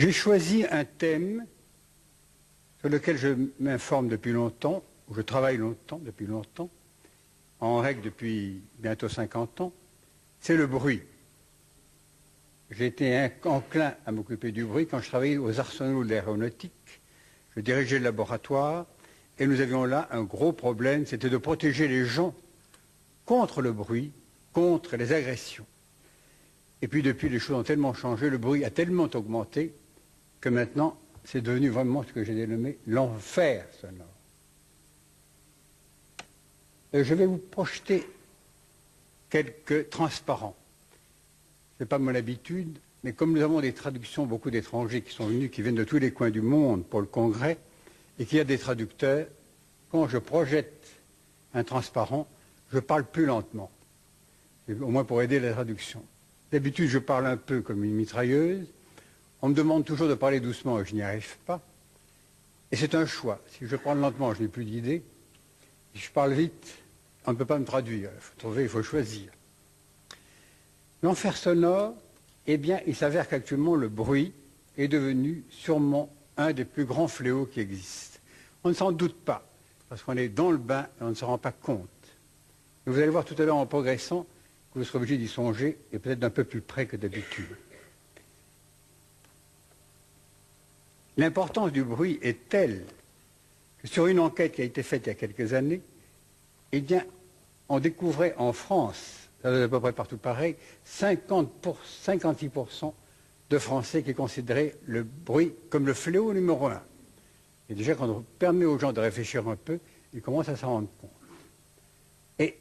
J'ai choisi un thème sur lequel je m'informe depuis longtemps, où je travaille depuis longtemps, en règle depuis bientôt 50 ans, c'est le bruit. J'ai été enclin à m'occuper du bruit quand je travaillais aux arsenaux de l'aéronautique. Je dirigeais le laboratoire et nous avions là un gros problème, c'était de protéger les gens contre le bruit, contre les agressions. Et puis depuis, les choses ont tellement changé, le bruit a tellement augmenté que maintenant, c'est devenu vraiment ce que j'ai dénommé l'enfer sonore. Je vais vous projeter quelques transparents. Ce n'est pas mon habitude, mais comme nous avons des traductions, beaucoup d'étrangers qui sont venus, qui viennent de tous les coins du monde pour le congrès, et qu'il y a des traducteurs, quand je projette un transparent, je parle plus lentement, au moins pour aider la traduction. D'habitude, je parle un peu comme une mitrailleuse. On me demande toujours de parler doucement et je n'y arrive pas. Et c'est un choix. Si je parle lentement, je n'ai plus d'idée. Si je parle vite, on ne peut pas me traduire. Il faut trouver, il faut choisir. L'enfer sonore, eh bien, il s'avère qu'actuellement, le bruit est devenu sûrement un des plus grands fléaux qui existent. On ne s'en doute pas, parce qu'on est dans le bain et on ne se rend pas compte. Mais vous allez voir tout à l'heure en progressant que vous serez obligé d'y songer et peut-être d'un peu plus près que d'habitude. L'importance du bruit est telle que sur une enquête qui a été faite il y a quelques années, eh bien, on découvrait en France, ça doit être à peu près partout pareil, 56% de Français qui considéraient le bruit comme le fléau numéro 1. Et déjà, quand on permet aux gens de réfléchir un peu, ils commencent à s'en rendre compte. Et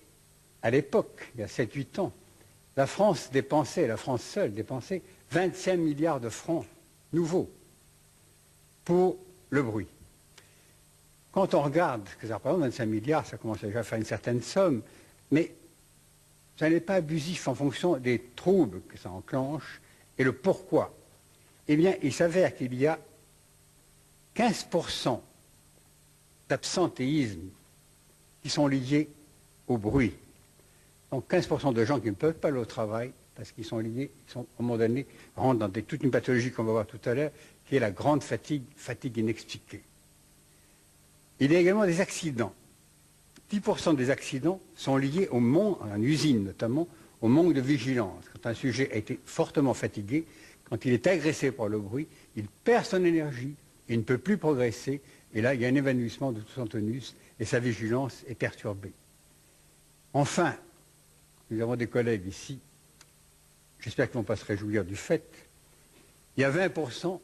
à l'époque, il y a 7-8 ans, la France seule dépensait 25 milliards de francs nouveaux pour le bruit. Quand on regarde que ça représente 25 milliards, ça commence déjà à faire une certaine somme, mais ça n'est pas abusif en fonction des troubles que ça enclenche et le pourquoi. Eh bien, il s'avère qu'il y a 15% d'absentéisme qui sont liés au bruit. Donc 15% de gens qui ne peuvent pas aller au travail parce qu'ils sont liés, à un moment donné, rentrent dans toute une pathologie qu'on va voir tout à l'heure, qui est la grande fatigue inexpliquée. Il y a également des accidents. 10% des accidents sont liés au manque, en usine notamment, au manque de vigilance. Quand un sujet a été fortement fatigué, quand il est agressé par le bruit, il perd son énergie, il ne peut plus progresser, et là, il y a un évanouissement de tout son tonus, et sa vigilance est perturbée. Enfin, nous avons des collègues ici, j'espère qu'ils ne vont pas se réjouir du fait, il y a 20%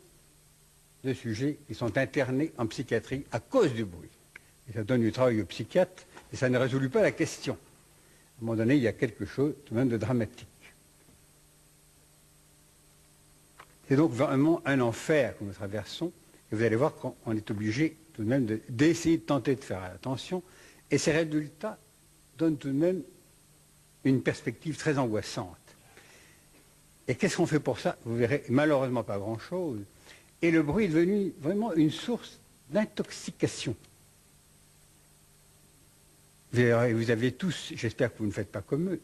de sujets qui sont internés en psychiatrie à cause du bruit. Et ça donne du travail aux psychiatres, et ça ne résout pas la question. À un moment donné, il y a quelque chose tout de même de dramatique. C'est donc vraiment un enfer que nous traversons, et vous allez voir qu'on est obligé tout de même d'essayer de tenter de faire attention, et ces résultats donnent tout de même une perspective très angoissante. Et qu'est-ce qu'on fait pour ça? Vous verrez, malheureusement pas grand-chose. Et le bruit est devenu vraiment une source d'intoxication. Vous avez tous, j'espère que vous ne faites pas comme eux,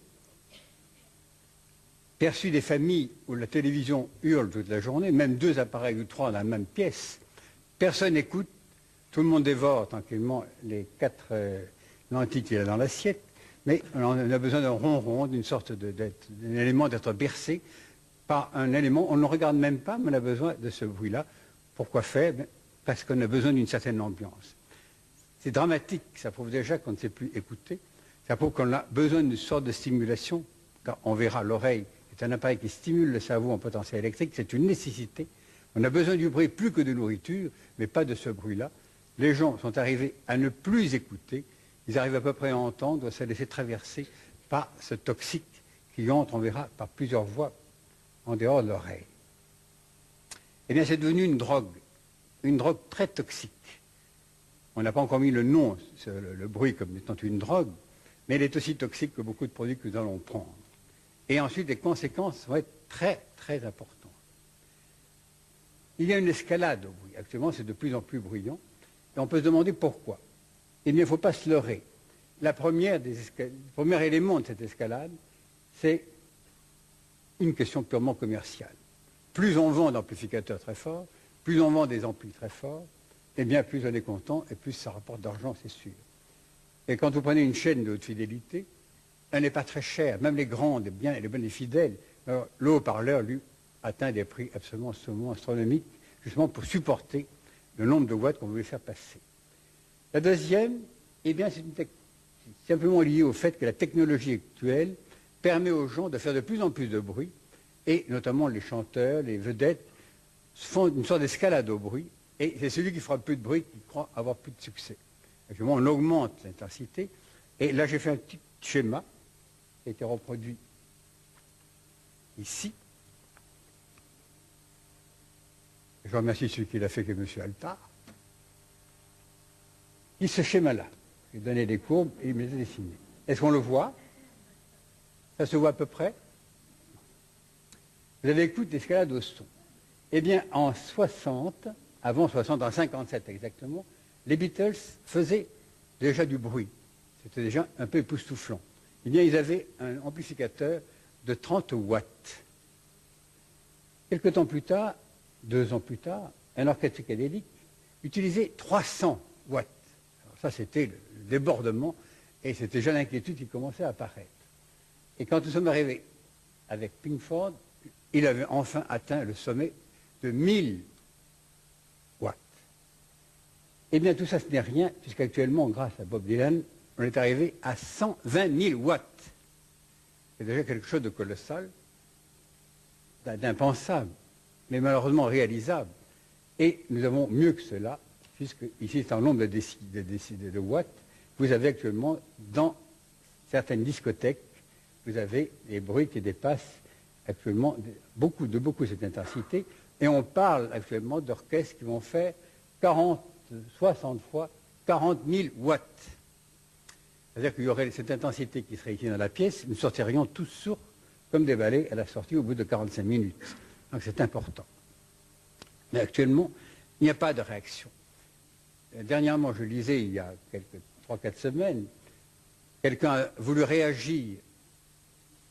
perçu des familles où la télévision hurle toute la journée, même 2 appareils ou 3 dans la même pièce, personne n'écoute, tout le monde dévore tranquillement les 4 lentilles qu'il y a dans l'assiette, mais on a besoin d'un ronron, d'une sorte d'un élément d'être bercé par un élément, on ne le regarde même pas, mais on a besoin de ce bruit-là. Pourquoi faire? Parce qu'on a besoin d'une certaine ambiance. C'est dramatique, ça prouve déjà qu'on ne sait plus écouter, ça prouve qu'on a besoin d'une sorte de stimulation, car on verra, l'oreille est un appareil qui stimule le cerveau en potentiel électrique, c'est une nécessité. On a besoin du bruit plus que de nourriture, mais pas de ce bruit-là. Les gens sont arrivés à ne plus écouter, ils arrivent à peu près à entendre, se laisser traverser par ce toxique qui entre, on verra, par plusieurs voies en dehors de l'oreille. Eh bien, c'est devenu une drogue très toxique. On n'a pas encore mis le nom, le bruit, comme étant une drogue, mais elle est aussi toxique que beaucoup de produits que nous allons prendre. Et ensuite, les conséquences vont être très, très importantes. Il y a une escalade au bruit. Actuellement, c'est de plus en plus bruyant. Et on peut se demander pourquoi. Eh bien, il ne faut pas se leurrer. Le premier élément de cette escalade, c'est une question purement commerciale. plus on vend d'amplificateurs très forts, plus on vend des amplis très forts, et bien plus on est content et plus ça rapporte d'argent, c'est sûr. Et quand vous prenez une chaîne de haute fidélité, elle n'est pas très chère, même les grandes, bien, les bonnes et fidèles. Alors, le haut-parleur, lui, atteint des prix absolument astronomiques, justement pour supporter le nombre de watts qu'on voulait faire passer. La deuxième, eh bien, c'est simplement lié au fait que la technologie actuelle permet aux gens de faire de plus en plus de bruit, et notamment les chanteurs, les vedettes, font une sorte d'escalade au bruit, et c'est celui qui fera plus de bruit qui croit avoir plus de succès. Actuellement, on augmente l'intensité, et là j'ai fait un petit schéma qui a été reproduit ici. Je remercie celui qui l'a fait, qui est M. Altard. Et ce schéma-là, j'ai donné des courbes et il me les a dessinées. Est-ce qu'on le voit? Ça se voit à peu près? Vous avez écouté l'escalade au son. Eh bien, en 60, avant 60, en 57 exactement, les Beatles faisaient déjà du bruit. C'était déjà un peu époustouflant. Eh bien, ils avaient un amplificateur de 30 watts. Quelque temps plus tard, 2 ans plus tard, un orchestre psychédélique utilisait 300 watts. Alors ça, c'était le débordement et c'était déjà l'inquiétude qui commençait à apparaître. Et quand nous sommes arrivés avec Pinkford, il avait enfin atteint le sommet de 1000 watts. Eh bien, tout ça, ce n'est rien, puisqu'actuellement, grâce à Bob Dylan, on est arrivé à 120 000 watts. C'est déjà quelque chose de colossal, d'impensable, mais malheureusement réalisable. Et nous avons mieux que cela, puisque ici, c'est un nombre de watts. Vous avez actuellement, dans certaines discothèques, vous avez des bruits qui dépassent actuellement beaucoup cette intensité. Et on parle actuellement d'orchestres qui vont faire 40, 60 fois 40 000 watts. C'est-à-dire qu'il y aurait cette intensité qui serait ici dans la pièce, nous sortirions tous sourds comme des balais à la sortie au bout de 45 minutes. Donc c'est important. Mais actuellement, il n'y a pas de réaction. Dernièrement, je lisais il y a quelques 3-4 semaines, quelqu'un a voulu réagir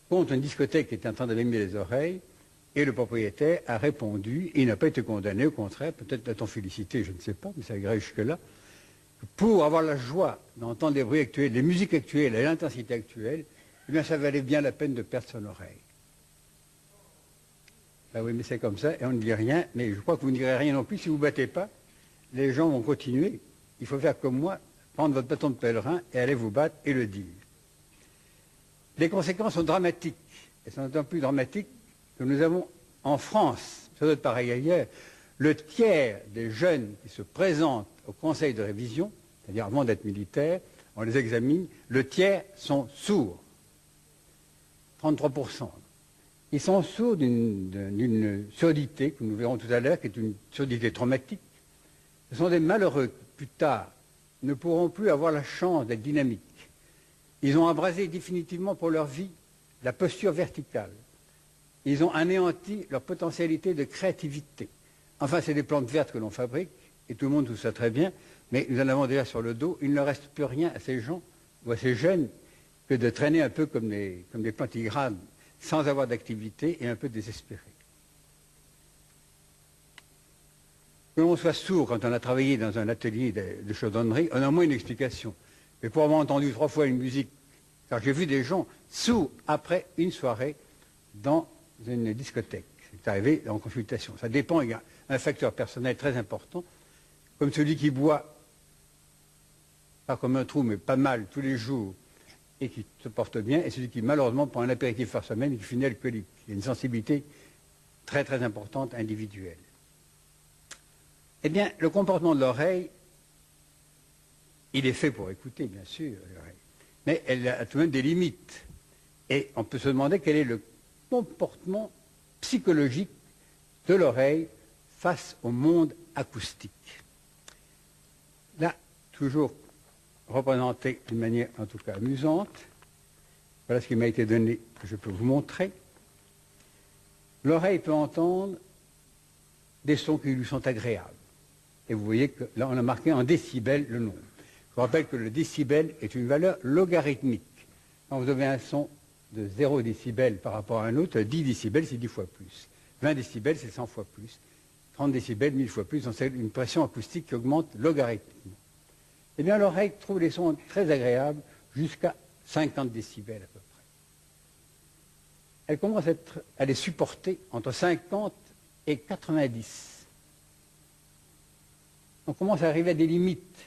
contre une discothèque qui était en train d'abîmer les oreilles, et le propriétaire a répondu, et il n'a pas été condamné, au contraire, peut-être l'a-t-on félicité, je ne sais pas, mais ça irait jusque-là, pour avoir la joie d'entendre les bruits actuels, les musiques actuelles et l'intensité actuelle, eh bien ça valait bien la peine de perdre son oreille. Ben oui, mais c'est comme ça, et on ne dit rien, mais je crois que vous ne direz rien non plus si vous ne battez pas. Les gens vont continuer. Il faut faire comme moi, prendre votre bâton de pèlerin et aller vous battre et le dire. Les conséquences sont dramatiques, et sont d'autant plus dramatiques que nous avons en France, ça doit être pareil ailleurs, le tiers des jeunes qui se présentent au conseil de révision, c'est-à-dire avant d'être militaires, on les examine, le tiers sont sourds. 33%. Ils sont sourds d'une surdité, que nous verrons tout à l'heure, qui est une surdité traumatique. Ce sont des malheureux qui, plus tard, ne pourront plus avoir la chance d'être dynamiques. Ils ont embrasé définitivement pour leur vie la posture verticale. Ils ont anéanti leur potentialité de créativité. Enfin, c'est des plantes vertes que l'on fabrique, et tout le monde tout ça très bien, mais nous en avons déjà sur le dos. Il ne reste plus rien à ces gens, ou à ces jeunes, que de traîner un peu comme des plantigrades, sans avoir d'activité et un peu désespérés. Que l'on soit sourd quand on a travaillé dans un atelier de chaudronnerie, on a au moins une explication. Mais pour avoir entendu 3 fois une musique, car j'ai vu des gens sourds après une soirée dans une discothèque. C'est arrivé en consultation. Ça dépend, il y a un facteur personnel très important, comme celui qui boit, pas comme un trou, mais pas mal tous les jours, et qui se porte bien, et celui qui malheureusement prend un apéritif par semaine et qui finit alcoolique. Il y a une sensibilité très très importante individuelle. Eh bien, le comportement de l'oreille, il est fait pour écouter, bien sûr, l'oreille, mais elle a tout de même des limites. Et on peut se demander quel est le comportement psychologique de l'oreille face au monde acoustique. Là, toujours représenté d'une manière en tout cas amusante. Voilà ce qui m'a été donné, que je peux vous montrer. L'oreille peut entendre des sons qui lui sont agréables. Et vous voyez que là, on a marqué en décibels le nombre. Je vous rappelle que le décibel est une valeur logarithmique. Quand vous avez un son de 0 décibel par rapport à un autre, 10 décibels, c'est 10 fois plus. 20 décibels, c'est 100 fois plus. 30 décibels, 1000 fois plus. Donc c'est une pression acoustique qui augmente logarithmiquement. Eh bien, l'oreille trouve les sons très agréables jusqu'à 50 décibels à peu près. Elle commence à les supporter entre 50 et 90. On commence à arriver à des limites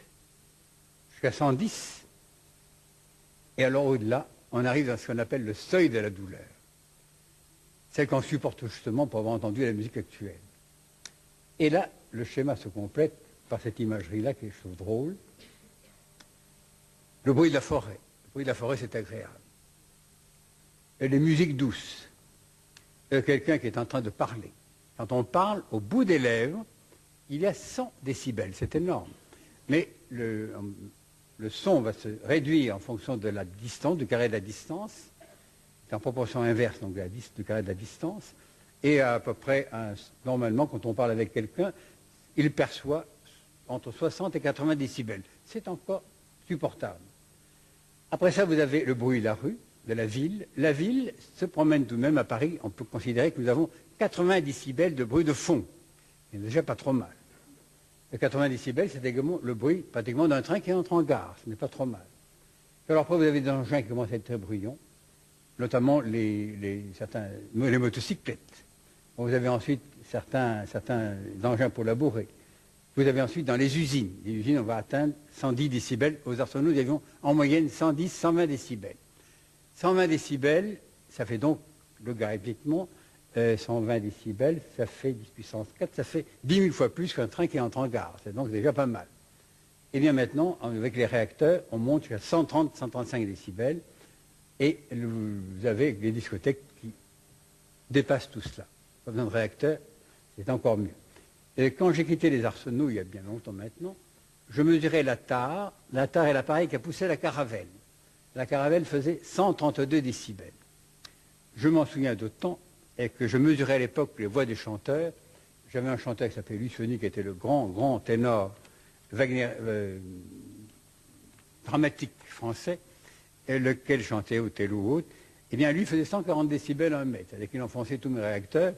jusqu'à 110. Et alors au-delà, on arrive à ce qu'on appelle le seuil de la douleur. Celle qu'on supporte justement pour avoir entendu la musique actuelle. Et là, le schéma se complète par cette imagerie-là qui est chose drôle. Le bruit de la forêt. Le bruit de la forêt, c'est agréable. Et les musiques douces. Quelqu'un qui est en train de parler. Quand on parle, au bout des lèvres, il y a 100 décibels. C'est énorme. Mais le son va se réduire en fonction de la distance, du carré de la distance. C'est en proportion inverse donc, du carré de la distance. Et à peu près, normalement, quand on parle avec quelqu'un, il perçoit entre 60 et 80 décibels. C'est encore supportable. Après ça, vous avez le bruit de la rue, de la ville. La ville se promène tout de même à Paris. On peut considérer que nous avons 80 décibels de bruit de fond. C'est déjà pas trop mal. Le 80 décibels, c'est également le bruit pratiquement d'un train qui entre en gare. Ce n'est pas trop mal. Alors après, vous avez des engins qui commencent à être très bruyants, notamment les motocyclettes. Vous avez ensuite certains engins pour labourer. Vous avez ensuite dans les usines. Les usines, on va atteindre 110 décibels. Aux arsenaux, nous avions en moyenne 110, 120 décibels. 120 décibels, ça fait donc logarithmiquement 120 décibels, ça fait 10 puissance 4, ça fait 10 000 fois plus qu'un train qui entre en gare. C'est donc déjà pas mal. Et bien maintenant, avec les réacteurs, on monte jusqu'à 130, 135 décibels. Et vous avez des discothèques qui dépassent tout cela. Pas besoin de réacteurs, c'est encore mieux. Et quand j'ai quitté les arsenaux, il y a bien longtemps maintenant, je mesurais la tare. La tare est l'appareil qui a poussé la caravelle. La caravelle faisait 132 décibels. Je m'en souviens d'autant et que je mesurais à l'époque les voix des chanteurs. J'avais un chanteur qui s'appelait Lucioni, qui était le grand ténor Wagner, dramatique français, et lequel chantait Othello ou autre. Eh bien, lui faisait 140 décibels à 1 mètre, c'est-à-dire qu'il enfonçait tous mes réacteurs.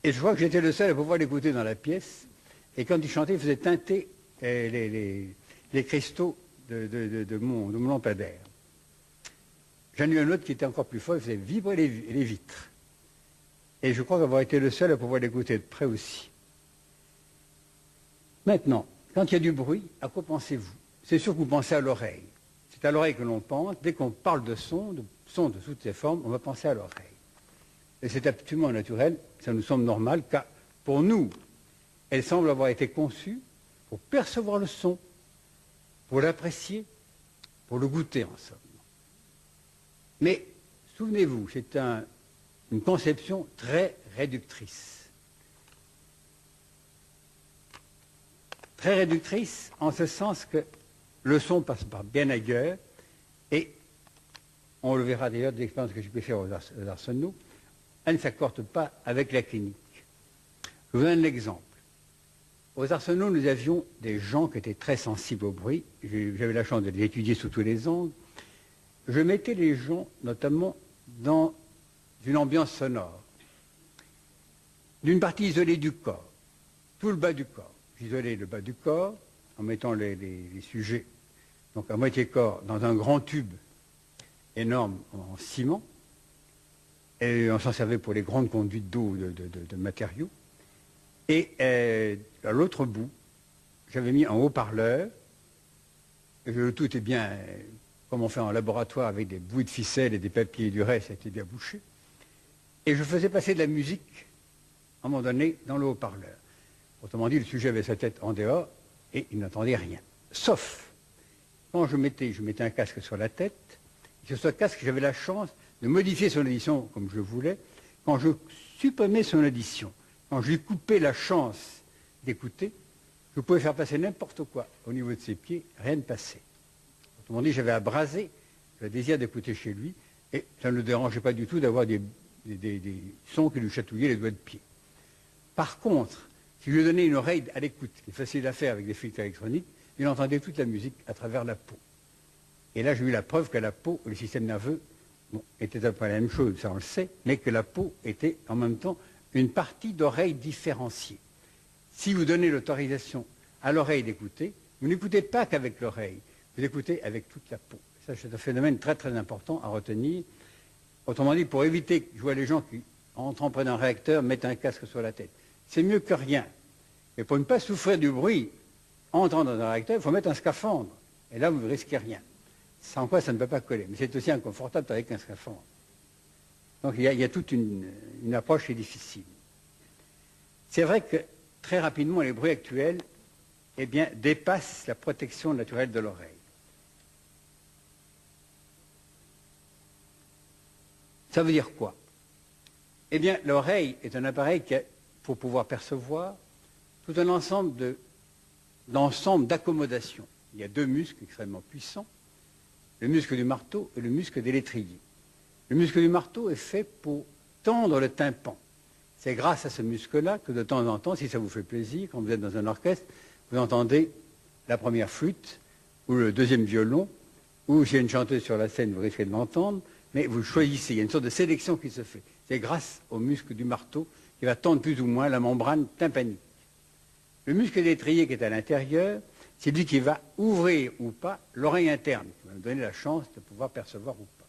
Et je crois que j'étais le seul à pouvoir l'écouter dans la pièce. Et quand il chantait, il faisait teinter les cristaux de mon lampadaire. J'en ai eu un autre qui était encore plus fort, il faisait vibrer les vitres. Et je crois avoir été le seul à pouvoir l'écouter de près aussi. Maintenant, quand il y a du bruit, à quoi pensez-vous? C'est sûr que vous pensez à l'oreille. C'est à l'oreille que l'on pense. Dès qu'on parle de son de toutes ses formes, on va penser à l'oreille. Et c'est absolument naturel, ça nous semble normal, car pour nous, elle semble avoir été conçue pour percevoir le son, pour l'apprécier, pour le goûter en somme. Mais souvenez-vous, c'est une conception très réductrice. Très réductrice en ce sens que le son passe par bien ailleurs et on le verra d'ailleurs de l'expérience que j'ai pu faire aux arsenaux, elle ne s'accorde pas avec la clinique. Je vous donne un exemple. Aux arsenaux, nous avions des gens qui étaient très sensibles au bruit. J'avais la chance de les étudier sous tous les angles. Je mettais les gens, notamment, dans une ambiance sonore, d'une partie isolée du corps, tout le bas du corps. J'isolais le bas du corps en mettant les sujets, donc à moitié corps, dans un grand tube énorme en ciment, et on s'en servait pour les grandes conduites d'eau de matériaux. Et à l'autre bout, j'avais mis un haut-parleur, et le tout était bien, comme on fait en laboratoire, avec des bouts de ficelle et des papiers du reste, ça était bien bouché. Et je faisais passer de la musique, à un moment donné, dans le haut-parleur. Autrement dit, le sujet avait sa tête en dehors, et il n'entendait rien. Sauf, quand je mettais un casque sur la tête, et sur ce casque, j'avais la chance de modifier son audition comme je voulais. Quand je supprimais son audition, quand je lui coupais la chance d'écouter, je pouvais faire passer n'importe quoi au niveau de ses pieds, rien ne passait. Autrement dit, j'avais abrasé le désir d'écouter chez lui, et ça ne le dérangeait pas du tout d'avoir des sons qui lui chatouillaient les doigts de pied. Par contre, si je lui donnais une oreille à l'écoute, qui est facile à faire avec des filtres électroniques, il entendait toute la musique à travers la peau. Et là, j'ai eu la preuve que la peau, le système nerveux, était à peu près la même chose, ça on le sait, mais que la peau était en même temps une partie d'oreille différenciée. Si vous donnez l'autorisation à l'oreille d'écouter, vous n'écoutez pas qu'avec l'oreille, vous écoutez avec toute la peau. Ça, c'est un phénomène très très important à retenir. Autrement dit, pour éviter, je vois les gens qui, en entrant près d'un réacteur, mettent un casque sur la tête. C'est mieux que rien. Mais pour ne pas souffrir du bruit, en entrant dans un réacteur, il faut mettre un scaphandre. Et là, vous ne risquez rien. Sans quoi, ça ne peut pas coller. Mais c'est aussi inconfortable avec un scaphandre. Donc, il y a toute une approche qui est difficile. C'est vrai que, très rapidement, les bruits actuels, eh bien, dépassent la protection naturelle de l'oreille. Ça veut dire quoi? Eh bien, l'oreille est un appareil qui a, pour pouvoir percevoir, tout un ensemble d'accommodations. Il y a deux muscles extrêmement puissants, le muscle du marteau et le muscle de l'étrier. Le muscle du marteau est fait pour tendre le tympan. C'est grâce à ce muscle-là que de temps en temps, si ça vous fait plaisir, quand vous êtes dans un orchestre, vous entendez la première flûte ou le deuxième violon, ou s'il y a une chanteuse sur la scène, vous risquez de l'entendre, mais vous choisissez. Il y a une sorte de sélection qui se fait. C'est grâce au muscle du marteau qui va tendre plus ou moins la membrane tympanique. Le muscle d'étrier qui est à l'intérieur, c'est lui qui va ouvrir ou pas l'oreille interne, qui va nous donner la chance de pouvoir percevoir ou pas.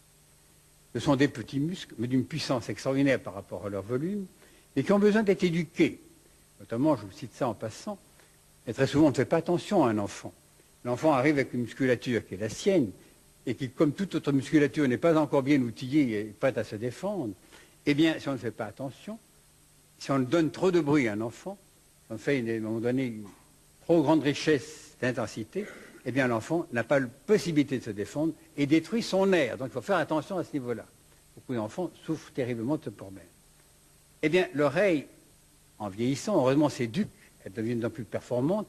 Ce sont des petits muscles, mais d'une puissance extraordinaire par rapport à leur volume, et qui ont besoin d'être éduqués. Notamment, je vous cite ça en passant, et très souvent on ne fait pas attention à un enfant. L'enfant arrive avec une musculature qui est la sienne, et qui, comme toute autre musculature, n'est pas encore bien outillée et prête à se défendre, eh bien, si on ne fait pas attention, si on donne trop de bruit à un enfant, si on fait à un moment donné une trop grande richesse d'intensité, eh bien l'enfant n'a pas la possibilité de se défendre et détruit son air. Donc il faut faire attention à ce niveau-là. Beaucoup d'enfants souffrent terriblement de ce problème. Eh bien l'oreille, en vieillissant, heureusement s'éduque, elle devient de plus en plus performante,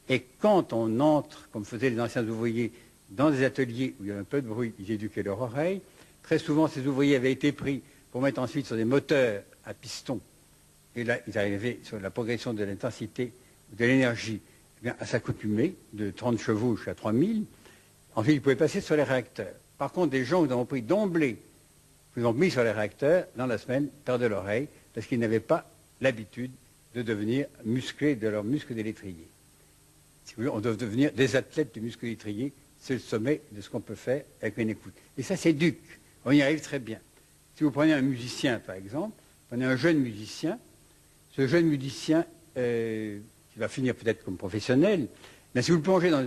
et quand on entre, comme faisaient les anciens ouvriers, dans des ateliers où il y avait un peu de bruit, ils éduquaient leur oreille. Très souvent, ces ouvriers avaient été pris pour mettre ensuite sur des moteurs à piston. Et là, ils arrivaient sur la progression de l'intensité, de l'énergie, à s'accoutumer de 30 chevaux jusqu'à 3000. Ensuite, ils pouvaient passer sur les réacteurs. Par contre, des gens que nous avons pris d'emblée, que nous avons mis sur les réacteurs, dans la semaine, perdaient l'oreille, parce qu'ils n'avaient pas l'habitude de devenir musclés de leur muscle de l'étrier. Si vous voulez, on doit devenir des athlètes du muscle de l'étrier. C'est le sommet de ce qu'on peut faire avec une écoute. Et ça s'éduque. On y arrive très bien. Si vous prenez un musicien, par exemple, prenez un jeune musicien, ce jeune musicien qui va finir peut-être comme professionnel, mais si vous le plongez dans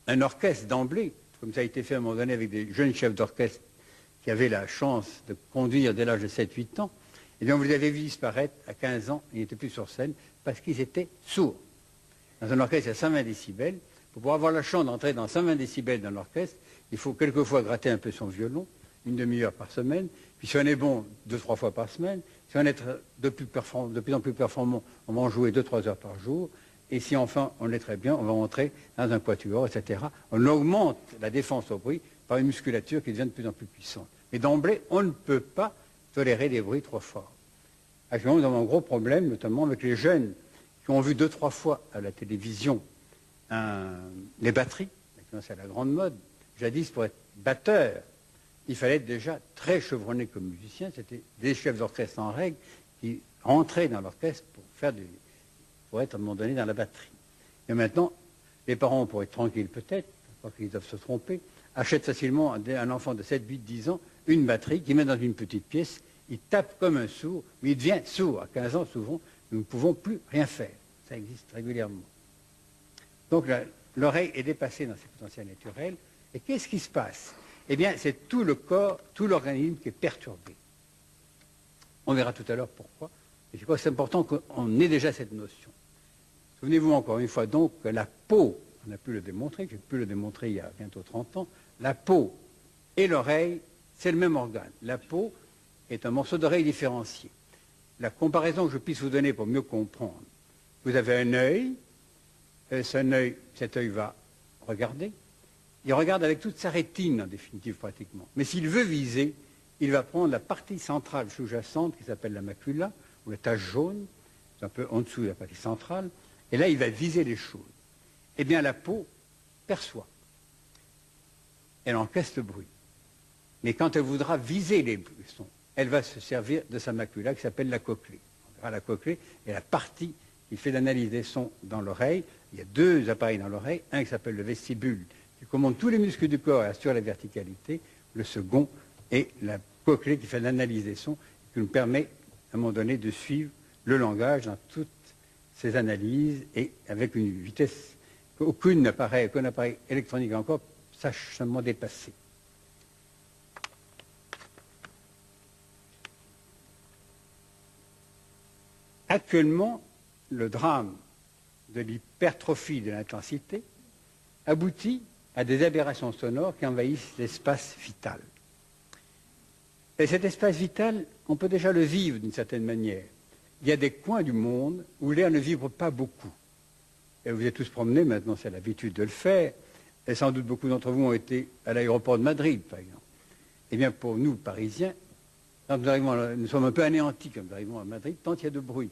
un orchestre d'emblée, comme ça a été fait à un moment donné avec des jeunes chefs d'orchestre qui avaient la chance de conduire dès l'âge de 7-8 ans, eh bien vous les avez vus disparaître à 15 ans, ils n'étaient plus sur scène parce qu'ils étaient sourds. Dans un orchestre, il y a 120 décibels. Pour pouvoir avoir la chance d'entrer dans 120 décibels dans l'orchestre, il faut quelquefois gratter un peu son violon, une demi-heure par semaine, puis si on est bon, 2-3 fois par semaine, si on est de plus en plus performant, on va en jouer 2-3 heures par jour, et si enfin on est très bien, on va entrer dans un quatuor, etc. On augmente la défense au bruit par une musculature qui devient de plus en plus puissante. Mais d'emblée, on ne peut pas tolérer des bruits trop forts. Actuellement, nous avons un gros problème, notamment avec les jeunes qui ont vu 2-3 fois à la télévision les batteries. Maintenant, c'est la grande mode. Jadis, pour être batteur, il fallait être déjà très chevronné comme musicien. C'était des chefs d'orchestre en règle qui rentraient dans l'orchestre pour être à un moment donné dans la batterie. Et maintenant, les parents, pour être tranquilles peut-être, parce qu'ils doivent se tromper, achètent facilement à un enfant de 7, 8, 10 ans une batterie qu'il met dans une petite pièce. Il tape comme un sourd, mais il devient sourd. À 15 ans, souvent, nous ne pouvons plus rien faire. Ça existe régulièrement. Donc l'oreille est dépassée dans ses potentiels naturels. Et qu'est-ce qui se passe? Eh bien, c'est tout le corps, tout l'organisme qui est perturbé. On verra tout à l'heure pourquoi. Et je crois que c'est important qu'on ait déjà cette notion. Souvenez-vous encore une fois donc que la peau, on a pu le démontrer, j'ai pu le démontrer il y a bientôt 30 ans, la peau et l'oreille, c'est le même organe. La peau est un morceau d'oreille différencié. La comparaison que je puisse vous donner pour mieux comprendre, vous avez un œil, cet œil va regarder, il regarde avec toute sa rétine en définitive pratiquement. Mais s'il veut viser, il va prendre la partie centrale sous-jacente qui s'appelle la macula, ou la tache jaune, c'est un peu en dessous de la partie centrale, et là il va viser les choses. Eh bien la peau perçoit, elle encaisse le bruit. Mais quand elle voudra viser les sons, elle va se servir de sa macula qui s'appelle la cochlée. On verra la cochlée est la partie qui fait l'analyse des sons dans l'oreille. Il y a deux appareils dans l'oreille, un qui s'appelle le vestibule, qui commande tous les muscles du corps et assure la verticalité. Le second est la cochlée qui fait l'analyse des sons, qui nous permet à un moment donné de suivre le langage dans toutes ses analyses et avec une vitesse qu'aucun appareil électronique encore sache seulement dépasser. Actuellement, le drame de l'hypertrophie de l'intensité aboutit à des aberrations sonores qui envahissent l'espace vital. Et cet espace vital, on peut déjà le vivre d'une certaine manière. Il y a des coins du monde où l'air ne vibre pas beaucoup. Et vous êtes tous promenés, maintenant c'est l'habitude de le faire, et sans doute beaucoup d'entre vous ont été à l'aéroport de Madrid, par exemple. Eh bien, pour nous, Parisiens, quand nous sommes un peu anéantis quand nous arrivons à Madrid, tant il y a de bruit.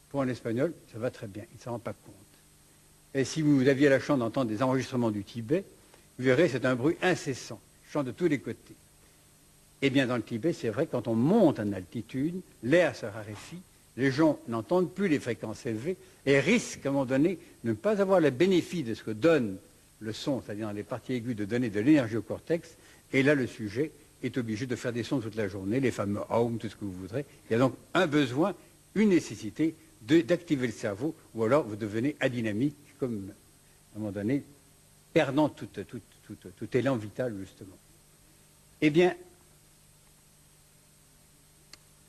Pour un Espagnol, ça va très bien, il ne s'en rend pas compte. Et si vous aviez la chance d'entendre des enregistrements du Tibet, vous verrez, c'est un bruit incessant, chant de tous les côtés. Eh bien, dans le Tibet, c'est vrai, quand on monte en altitude, l'air se raréfie, les gens n'entendent plus les fréquences élevées et risquent, à un moment donné, de ne pas avoir le bénéfice de ce que donne le son, c'est-à-dire dans les parties aiguës, de donner de l'énergie au cortex. Et là, le sujet est obligé de faire des sons toute la journée, les fameux Aum, tout ce que vous voudrez. Il y a donc un besoin, une nécessité d'activer le cerveau, ou alors vous devenez adynamique, comme à un moment donné, perdant tout élan vital, justement. Eh bien,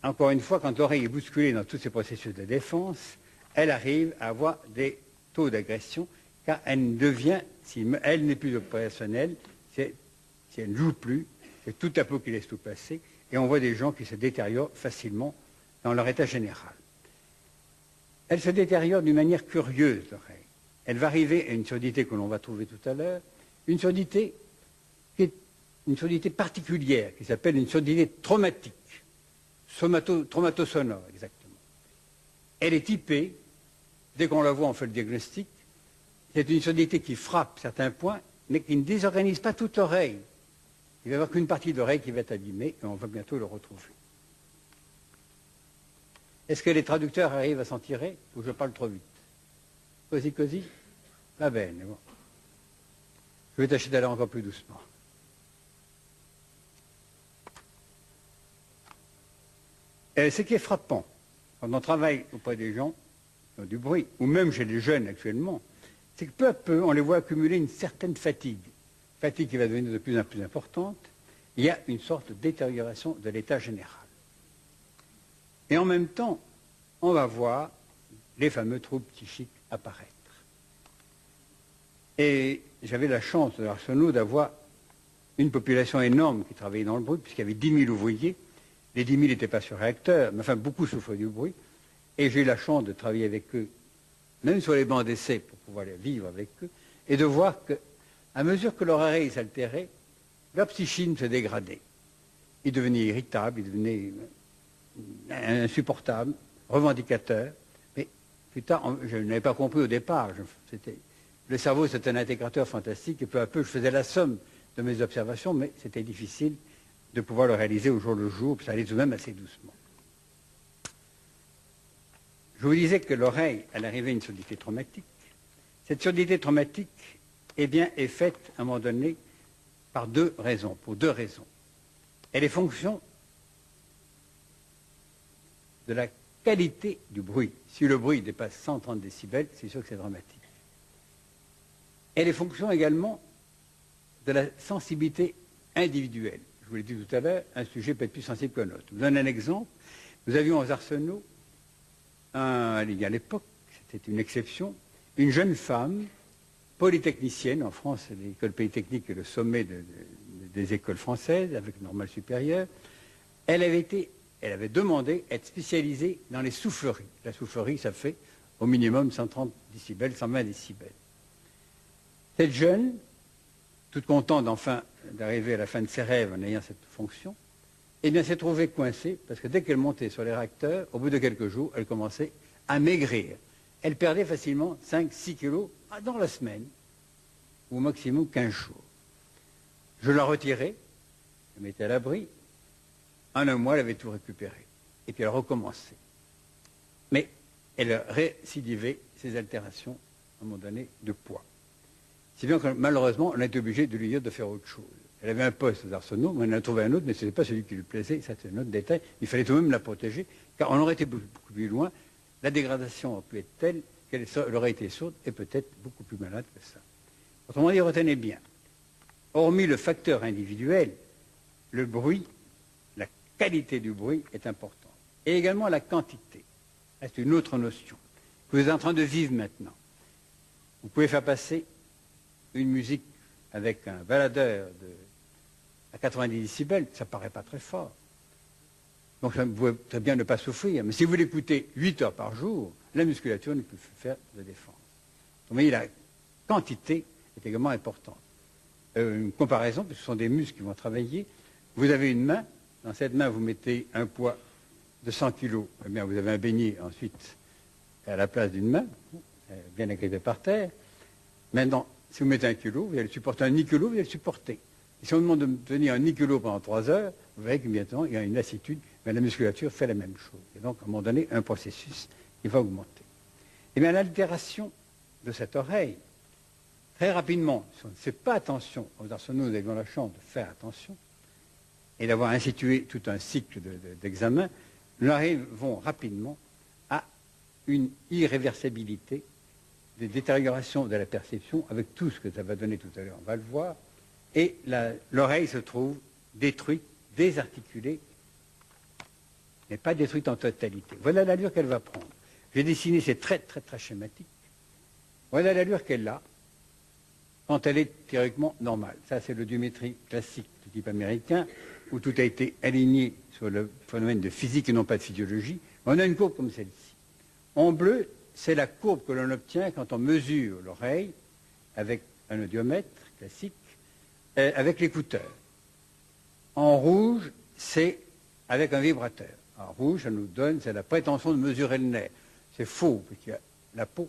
encore une fois, quand l'oreille est bousculée dans tous ces processus de défense, elle arrive à avoir des taux d'agression, car elle devient, si elle n'est plus opérationnelle, si elle ne joue plus, c'est tout à peu qui laisse tout passer, et on voit des gens qui se détériorent facilement dans leur état général. Elle se détériore d'une manière curieuse, l'oreille. Elle va arriver à une surdité que l'on va trouver tout à l'heure, une surdité qui est une surdité particulière, qui s'appelle une surdité traumatique, traumatosonore, exactement. Elle est typée, dès qu'on la voit, on fait le diagnostic. C'est une surdité qui frappe certains points, mais qui ne désorganise pas toute l'oreille. Il va y avoir qu'une partie de l'oreille qui va être abîmée, et on va bientôt le retrouver. Est-ce que les traducteurs arrivent à s'en tirer ou je parle trop vite? Così, così? Va bene. Bon. Je vais tâcher d'aller encore plus doucement. Et ce qui est frappant, quand on travaille auprès des gens qui ont du bruit, ou même chez les jeunes actuellement, c'est que peu à peu, on les voit accumuler une certaine fatigue. Fatigue qui va devenir de plus en plus importante. Il y a une sorte de détérioration de l'état général. Et en même temps, on va voir les fameux troubles psychiques apparaître. Et j'avais la chance de l'Arsenault d'avoir une population énorme qui travaillait dans le bruit, puisqu'il y avait 10 000 ouvriers. Les 10 000 n'étaient pas sur réacteur, mais enfin beaucoup souffraient du bruit. Et j'ai eu la chance de travailler avec eux, même sur les bancs d'essai, pour pouvoir vivre avec eux, et de voir qu'à mesure que leur oreille s'altérait, leur psychisme se dégradait. Ils devenaient irritables, ils devenaient insupportable, revendicateur, mais plus tard, je n'avais pas compris au départ. Le cerveau, c'est un intégrateur fantastique, et peu à peu, je faisais la somme de mes observations, mais c'était difficile de pouvoir le réaliser au jour le jour, puis ça allait tout de même assez doucement. Je vous disais que l'oreille, elle arrivait à une surdité traumatique. Cette surdité traumatique, eh bien, est faite, à un moment donné, pour deux raisons. Elle est fonction de la qualité du bruit. Si le bruit dépasse 130 décibels, c'est sûr que c'est dramatique. Elle est fonction également de la sensibilité individuelle. Je vous l'ai dit tout à l'heure, un sujet peut être plus sensible qu'un autre. Je vous donne un exemple. Nous avions aux Arsenaux, à l'époque, c'était une exception, une jeune femme, polytechnicienne, en France, l'école polytechnique est le sommet des écoles françaises, avec normale supérieure. Elle avait demandé à être spécialisée dans les souffleries. La soufflerie, ça fait au minimum 130 décibels, 120 décibels. Cette jeune, toute contente enfin d'arriver à la fin de ses rêves en ayant cette fonction, eh bien s'est trouvée coincée, parce que dès qu'elle montait sur les réacteurs, au bout de quelques jours, elle commençait à maigrir. Elle perdait facilement 5-6 kilos dans la semaine, ou au maximum 15 jours. Je la retirais, je la mettais à l'abri, En un mois, elle avait tout récupéré. Et puis elle recommençait. Mais elle récidivait ces altérations, à un moment donné, de poids. Si bien que malheureusement, on a été obligé de lui dire de faire autre chose. Elle avait un poste aux Arsenaux, mais on en a trouvé un autre, mais ce n'était pas celui qui lui plaisait, ça c'est un autre détail. Il fallait tout de même la protéger, car on aurait été beaucoup plus loin. La dégradation aurait pu être telle qu'elle aurait été sourde et peut-être beaucoup plus malade que ça. Autrement dit, retenez bien, hormis le facteur individuel, le bruit, la qualité du bruit est importante. Et également la quantité. C'est une autre notion que vous êtes en train de vivre maintenant. Vous pouvez faire passer une musique avec un baladeur à 90 décibels, ça ne paraît pas très fort. Donc vous pouvez très bien ne pas souffrir. Mais si vous l'écoutez 8 heures par jour, la musculature ne peut faire de défense. Vous voyez, la quantité est également importante. Une comparaison, parce que ce sont des muscles qui vont travailler. Vous avez une main, dans cette main vous mettez un poids de 100 kg, eh bien vous avez un beignet ensuite à la place d'une main, bien agrippé par terre. Maintenant, si vous mettez 1 kg, vous allez supporter un kg, vous allez le supporter. Et si on vous demande de tenir un kg pendant 3 heures, vous verrez qu'immédiatement, il y a une lassitude, mais la musculature fait la même chose. Et donc, à un moment donné, un processus, il va augmenter. Et bien, l'altération de cette oreille, très rapidement, si on ne fait pas attention, aux Arsenaux, nous avions la chance de faire attention, et d'avoir institué tout un cycle d'examen, nous arrivons rapidement à une irréversibilité des détériorations de la perception, avec tout ce que ça va donner tout à l'heure, on va le voir, et l'oreille se trouve détruite, désarticulée, mais pas détruite en totalité. Voilà l'allure qu'elle va prendre. J'ai dessiné, c'est très très très schématique. Voilà l'allure qu'elle a quand elle est théoriquement normale. Ça, c'est l'audiométrie classique du type américain, où tout a été aligné sur le phénomène de physique et non pas de physiologie. On a une courbe comme celle-ci. En bleu, c'est la courbe que l'on obtient quand on mesure l'oreille avec un audiomètre classique, avec l'écouteur. En rouge, c'est avec un vibrateur. En rouge, ça nous donne, c'est la prétention de mesurer le nerf. C'est faux, parce qu'il y a la peau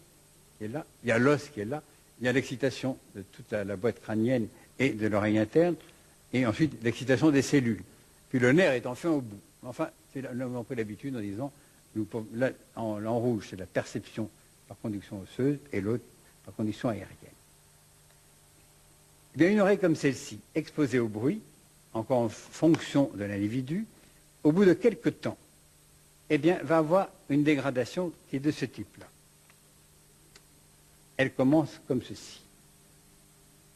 qui est là, il y a l'os qui est là, il y a l'excitation de toute la boîte crânienne et de l'oreille interne, et ensuite l'excitation des cellules. Puis le nerf est enfin au bout. Enfin, nous avons pris l'habitude en disant, là, en rouge, c'est la perception par conduction osseuse, et l'autre par conduction aérienne. Eh bien, une oreille comme celle-ci, exposée au bruit, encore en fonction de l'individu, au bout de quelques temps, eh bien, va avoir une dégradation qui est de ce type-là. Elle commence comme ceci.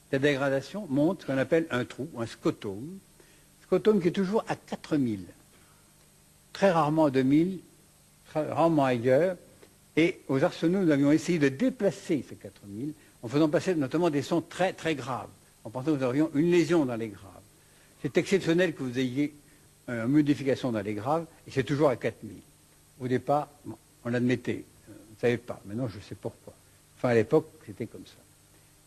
Cette dégradation montre ce qu'on appelle un trou, un scotome. Scotome qui est toujours à 4000. Très rarement à 2000, très rarement ailleurs. Et aux Arsenaux, nous avions essayé de déplacer ces 4000 en faisant passer notamment des sons très très graves, en pensant que nous aurions une lésion dans les graves. C'est exceptionnel que vous ayez une modification dans les graves, et c'est toujours à 4000. Au départ, bon, on admettait, on ne savait pas, maintenant je sais pourquoi. Enfin, à l'époque, c'était comme ça.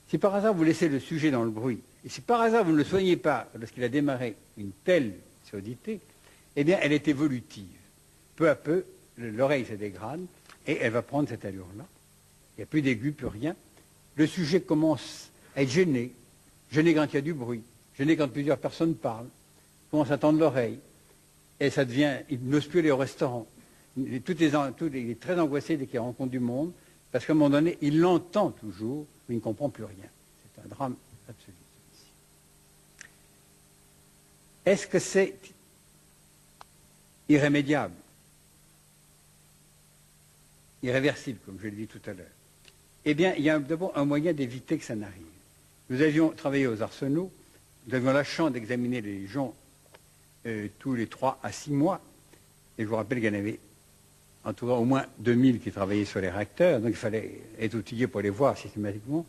Si par hasard vous laissez le sujet dans le bruit, et si par hasard vous ne le soignez pas lorsqu'il a démarré une telle surdité, eh bien, elle est évolutive. Peu à peu, l'oreille se dégrade, et elle va prendre cette allure-là. Il n'y a plus d'aigu, plus rien. Le sujet commence à être gêné quand il y a du bruit, gêné quand plusieurs personnes parlent, commence à tendre l'oreille, et ça devient, il n'ose plus aller au restaurant. Il est très angoissé dès qu'il rencontre du monde, parce qu'à un moment donné, il l'entend toujours, mais il ne comprend plus rien. C'est un drame absolu. Est-ce que c'est irrémédiable, irréversible, comme je l'ai dit tout à l'heure? Eh bien, il y a d'abord un moyen d'éviter que ça n'arrive. Nous avions travaillé aux Arsenaux, nous avions la chance d'examiner les gens tous les 3 à 6 mois, et je vous rappelle qu'il y en avait en tout cas au moins 2000 qui travaillaient sur les réacteurs, donc il fallait être outillé pour les voir systématiquement.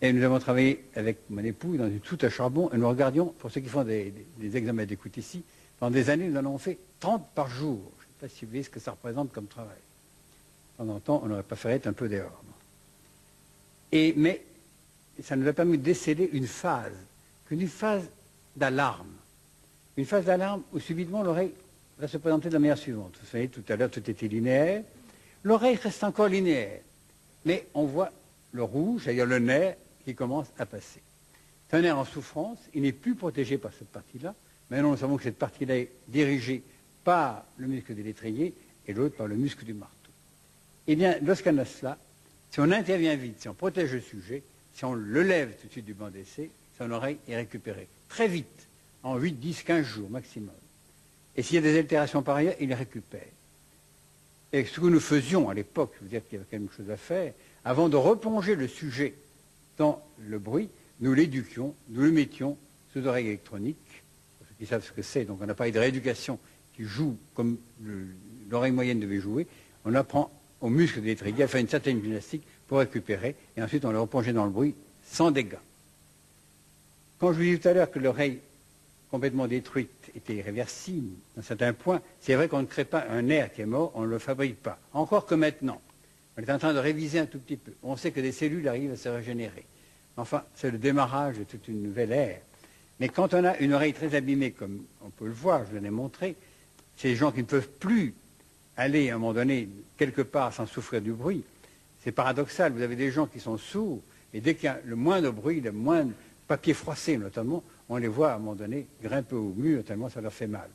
Et nous avons travaillé avec mon époux dans une soute à charbon, et nous regardions, pour ceux qui font des examens d'écoute ici, pendant des années, nous en avons fait 30 par jour. Je ne sais pas si vous voyez ce que ça représente comme travail. Pendant temps, on n'aurait pas fait être un peu dehors. Mais ça nous a permis de déceler une phase d'alarme. Une phase d'alarme où subitement l'oreille va se présenter de la manière suivante. Vous savez, tout à l'heure, tout était linéaire. L'oreille reste encore linéaire. Mais on voit le rouge, c'est-à-dire le nerf, qui commence à passer. C'est un nerf en souffrance. Il n'est plus protégé par cette partie-là. Maintenant, nous savons que cette partie-là est dirigée par le muscle de l'étrier et l'autre par le muscle du marteau. Eh bien, lorsqu'on a cela, si on intervient vite, si on protège le sujet, si on le lève tout de suite du banc d'essai, son oreille est récupérée. Très vite, en 8, 10, 15 jours maximum. Et s'il y a des altérations par ailleurs, il les récupère. Et ce que nous faisions à l'époque, je veux dire qu'il y avait quelque chose à faire, avant de replonger le sujet dans le bruit, nous l'éduquions, nous le mettions sous oreille électronique, pour ceux qui savent ce que c'est, donc on n'a pas de rééducation qui joue comme l'oreille moyenne devait jouer, on apprend au muscle de l'étrier à faire une certaine gymnastique pour récupérer, et ensuite on le replongeait dans le bruit sans dégâts. Quand je vous disais tout à l'heure que l'oreille complètement détruite était irréversible, dans certains points, c'est vrai qu'on ne crée pas un nerf qui est mort, on ne le fabrique pas. Encore que maintenant, on est en train de réviser un tout petit peu. On sait que des cellules arrivent à se régénérer. Enfin, c'est le démarrage de toute une nouvelle ère. Mais quand on a une oreille très abîmée, comme on peut le voir, je vous l'ai montré, ces gens qui ne peuvent plus aller à un moment donné quelque part sans souffrir du bruit, c'est paradoxal. Vous avez des gens qui sont sourds, et dès qu'il y a le moindre bruit, le moindre papier froissé notamment, on les voit à un moment donné grimper au mur tellement ça leur fait mal.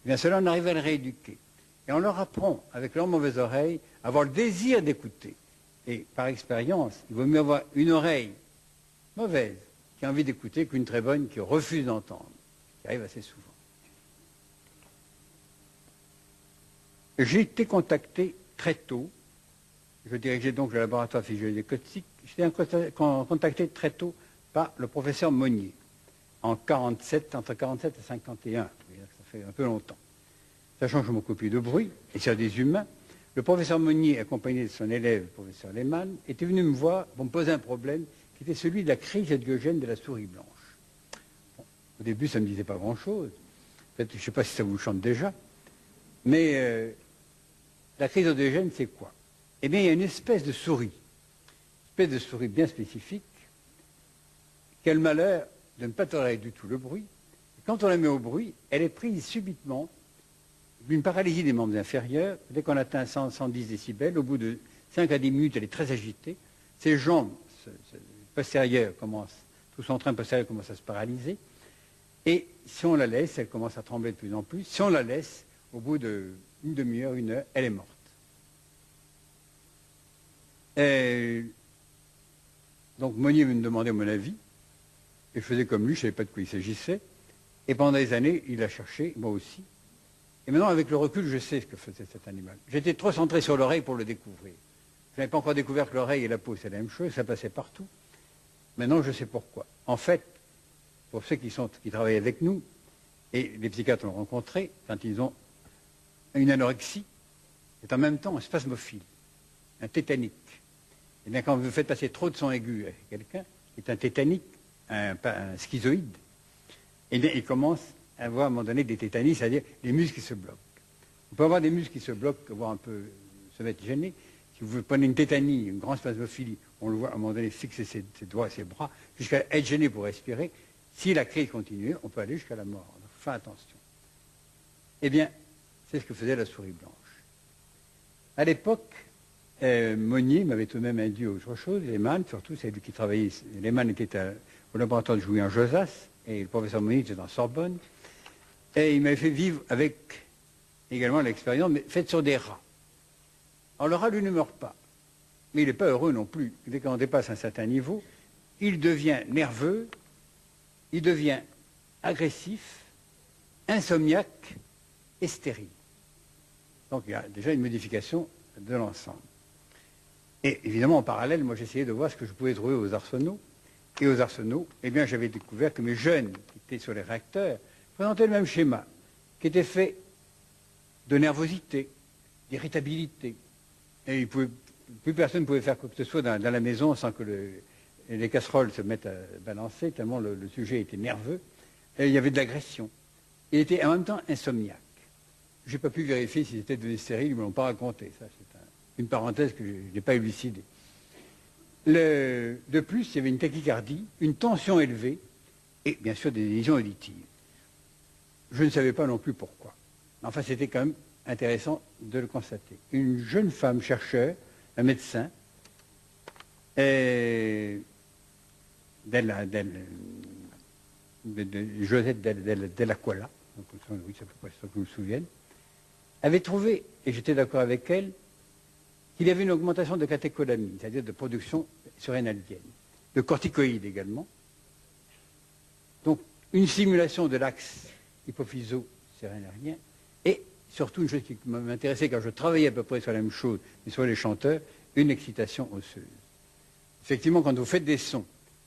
Eh bien, cela, on arrive à les rééduquer. Et on leur apprend, avec leur mauvaise oreille, à avoir le désir d'écouter. Et par expérience, il vaut mieux avoir une oreille mauvaise qui a envie d'écouter qu'une très bonne qui refuse d'entendre, qui arrive assez souvent. J'ai été contacté très tôt, je dirigeais donc le laboratoire de physiologie acoustique, j'ai été contacté très tôt par le professeur Monnier, en 47, entre 47 et 51, ça fait un peu longtemps. Sachant que je m'occupais de bruit, et sur des humains, le professeur Monnier, accompagné de son élève, le professeur Lehmann, était venu me voir pour me poser un problème qui était celui de la crise endogène de la souris blanche. Bon, au début, ça ne me disait pas grand-chose. Peut-être, je ne sais pas si ça vous chante déjà, mais la crise endogène, c'est quoi? Eh bien, il y a une espèce de souris bien spécifique, qui a le malheur de ne pas tolérer du tout le bruit. Et quand on la met au bruit, elle est prise subitement d'une paralysie des membres inférieurs. Dès qu'on atteint 100, 110 décibels, au bout de 5 à 10 minutes, elle est très agitée. Ses jambes postérieures commencent, tout son train postérieur commence à se paralyser. Et si on la laisse, elle commence à trembler de plus en plus. Si on la laisse, au bout d'une demi-heure, une heure, elle est morte. Donc Monnier me demandait mon avis. Et je faisais comme lui, je ne savais pas de quoi il s'agissait. Et pendant des années, il a cherché, moi aussi. Et maintenant, avec le recul, je sais ce que faisait cet animal. J'étais trop centré sur l'oreille pour le découvrir. Je n'avais pas encore découvert que l'oreille et la peau, c'est la même chose, ça passait partout. Maintenant, je sais pourquoi. En fait, pour ceux qui travaillent avec nous, et les psychiatres l'ont rencontré, quand ils ont une anorexie, c'est en même temps un spasmophile, un tétanique. Et bien, quand vous faites passer trop de son aigu avec quelqu'un, qui est un tétanique, un schizoïde, et bien, il commence à avoir à un moment donné des tétanies, c'est-à-dire les muscles qui se bloquent. On peut avoir des muscles qui se bloquent, voire un peu se mettre gênés. Si vous prenez une tétanie, une grande spasmophilie, on le voit à un moment donné fixer ses doigts, ses bras, jusqu'à être gêné pour respirer. Si la crise continue, on peut aller jusqu'à la mort. Donc, fais attention. Eh bien, c'est ce que faisait la souris blanche. À l'époque, Monnier m'avait tout de même induit autre chose. Lehmann, surtout, c'est lui qui travaillait. Lehmann était au laboratoire de Jouy en Josas, et le professeur Monnier était dans Sorbonne. Et il m'avait fait vivre avec également l'expérience, mais faite sur des rats. Alors le rat, lui, ne meurt pas. Mais il n'est pas heureux non plus. Dès qu'on dépasse un certain niveau, il devient nerveux, il devient agressif, insomniaque et stérile. Donc il y a déjà une modification de l'ensemble. Et évidemment, en parallèle, moi j'essayais de voir ce que je pouvais trouver aux arsenaux. Et aux arsenaux, eh bien j'avais découvert que mes jeunes qui étaient sur les réacteurs présentaient le même schéma, qui était fait de nervosité, d'irritabilité. Et plus personne ne pouvait faire quoi que ce soit dans la maison sans que les casseroles se mettent à balancer, tellement le sujet était nerveux. Et il y avait de l'agression. Il était en même temps insomniaque. Je n'ai pas pu vérifier s'ils étaient devenus stériles, ils ne me l'ont pas raconté. Ça, c'est une parenthèse que je n'ai pas élucidée. De plus, il y avait une tachycardie, une tension élevée et bien sûr des lésions auditives. Je ne savais pas non plus pourquoi. Enfin, c'était quand même intéressant de le constater. Une jeune femme chercheur, un médecin, de Josette Dell'Aquila, oui, c'est à peu près ça que je me souvienne, avait trouvé, et j'étais d'accord avec elle, qu'il y avait une augmentation de catécholamine, c'est-à-dire de production surrénalienne, de corticoïdes également. Donc, une stimulation de l'axe hypophyso-surrénalien, et surtout une chose qui m'intéressait quand je travaillais à peu près sur la même chose, mais sur les chanteurs, une excitation osseuse. Effectivement, quand vous faites des sons,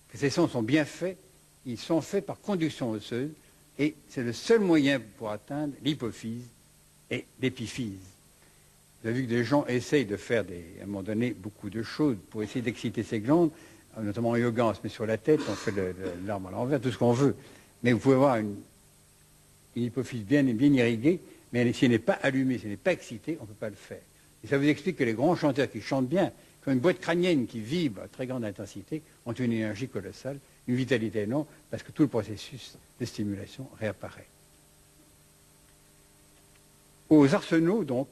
que ces sons sont bien faits, ils sont faits par conduction osseuse, et c'est le seul moyen pour atteindre l'hypophyse et l'épiphyse. Vous avez vu que des gens essayent de faire, à un moment donné, beaucoup de choses pour essayer d'exciter ces glandes, notamment en yoga, on se met sur la tête, on fait l'arme à l'envers, tout ce qu'on veut. Mais vous pouvez avoir une hypophyse bien irriguée, mais si elle n'est pas allumée, si elle n'est pas excitée, on ne peut pas le faire. Et ça vous explique que les grands chanteurs qui chantent bien, qui ont une boîte crânienne qui vibre à très grande intensité, ont une énergie colossale, une vitalité énorme, parce que tout le processus de stimulation réapparaît. Aux arsenaux, donc,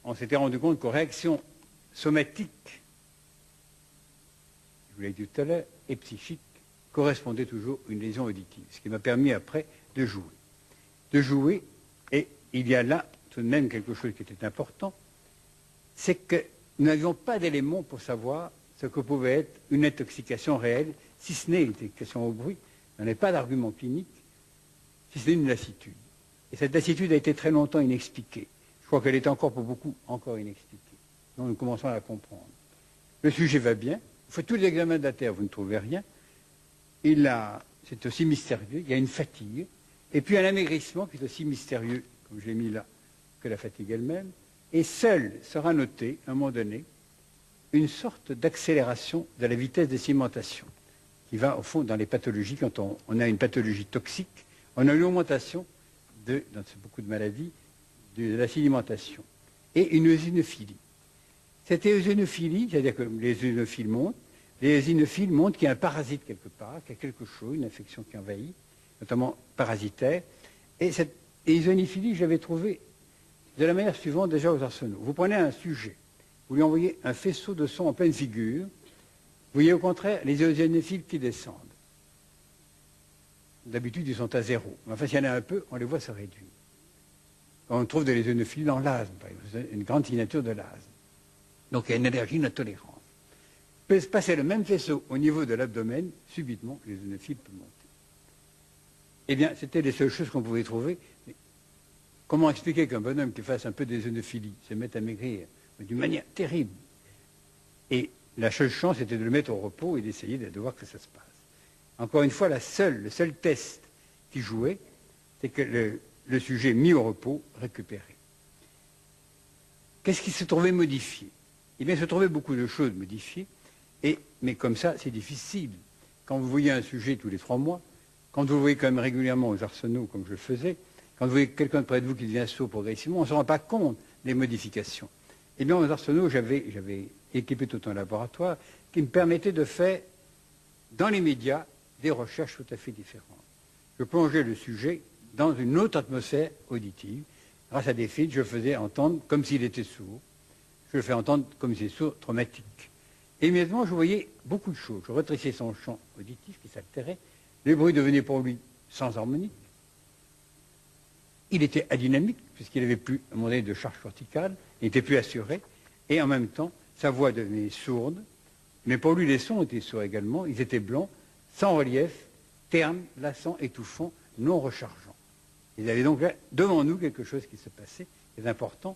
on s'était rendu compte qu'aux réactions somatiques, je vous l'ai dit tout à l'heure, et psychiques, correspondait toujours une lésion auditive, ce qui m'a permis après de jouer. De jouer, et il y a là tout de même quelque chose qui était important, c'est que nous n'avions pas d'éléments pour savoir ce que pouvait être une intoxication réelle, si ce n'est une intoxication au bruit, on n'avait pas d'argument clinique, si ce n'est une lassitude. Et cette lassitude a été très longtemps inexpliquée. Je crois qu'elle est encore pour beaucoup encore inexpliquée. Donc nous commençons à la comprendre. Le sujet va bien, vous faites tous les examens de la Terre, vous ne trouvez rien. C'est aussi mystérieux, il y a une fatigue, et puis un amaigrissement qui est aussi mystérieux, comme je l'ai mis là, que la fatigue elle-même, et seul sera noté, à un moment donné, une sorte d'accélération de la vitesse de cimentation, qui va, au fond, dans les pathologies, quand on a une pathologie toxique, on a une augmentation, dans beaucoup de maladies, de la sédimentation, et une eosinophilie. Cette eosinophilie, c'est-à-dire que les eosinophiles montent, qu'il y a un parasite quelque part, qu'il y a quelque chose, une infection qui envahit, notamment parasitaire. Et cette eosinophilie, je l'avais trouvée de la manière suivante déjà aux arsenaux. Vous prenez un sujet, vous lui envoyez un faisceau de son en pleine figure, vous voyez au contraire les eosinophiles qui descendent. D'habitude, ils sont à zéro. Mais enfin, s'il y en a un peu, on les voit se réduire. On trouve des eosinophiles dans l'asthme, par exemple, une grande signature de l'asthme. Donc il y a une allergie, une intolérance. Peut se passer le même faisceau au niveau de l'abdomen, subitement, les eosinophiles peuvent monter. Eh bien, c'était les seules choses qu'on pouvait trouver. Mais comment expliquer qu'un bonhomme qui fasse un peu d'éosinophilie se mette à maigrir d'une manière terrible? Et la seule chance était de le mettre au repos et d'essayer de voir que ça se passe. Encore une fois, le seul test qui jouait, c'est que le sujet mis au repos récupérait. Qu'est-ce qui se trouvait modifié? Eh bien, il se trouvait beaucoup de choses modifiées, mais comme ça, c'est difficile. Quand vous voyez un sujet tous les 3 mois, quand vous le voyez quand même régulièrement aux arsenaux, comme je le faisais, quand vous voyez quelqu'un près de vous qui devient sourd progressivement, on ne se rend pas compte des modifications. Eh bien, aux arsenaux, j'avais équipé tout un laboratoire qui me permettait de faire, dans les médias, des recherches tout à fait différentes. Je plongeais le sujet dans une autre atmosphère auditive. Grâce à des filtres, je le faisais entendre comme s'il était sourd. Je le fais entendre comme s'il est sourd, traumatique. Et immédiatement, je voyais beaucoup de choses. Je retrécissais son champ auditif qui s'altérait. Les bruits devenaient pour lui sans harmonique. Il était adynamique, puisqu'il n'avait plus un moment donné de charge corticale, il n'était plus assuré. Et en même temps, sa voix devenait sourde. Mais pour lui, les sons étaient sourds également. Ils étaient blancs, sans relief, ternes, lassants, étouffants, non rechargeants. Il y avait donc là, devant nous, quelque chose qui se passait, qui est important.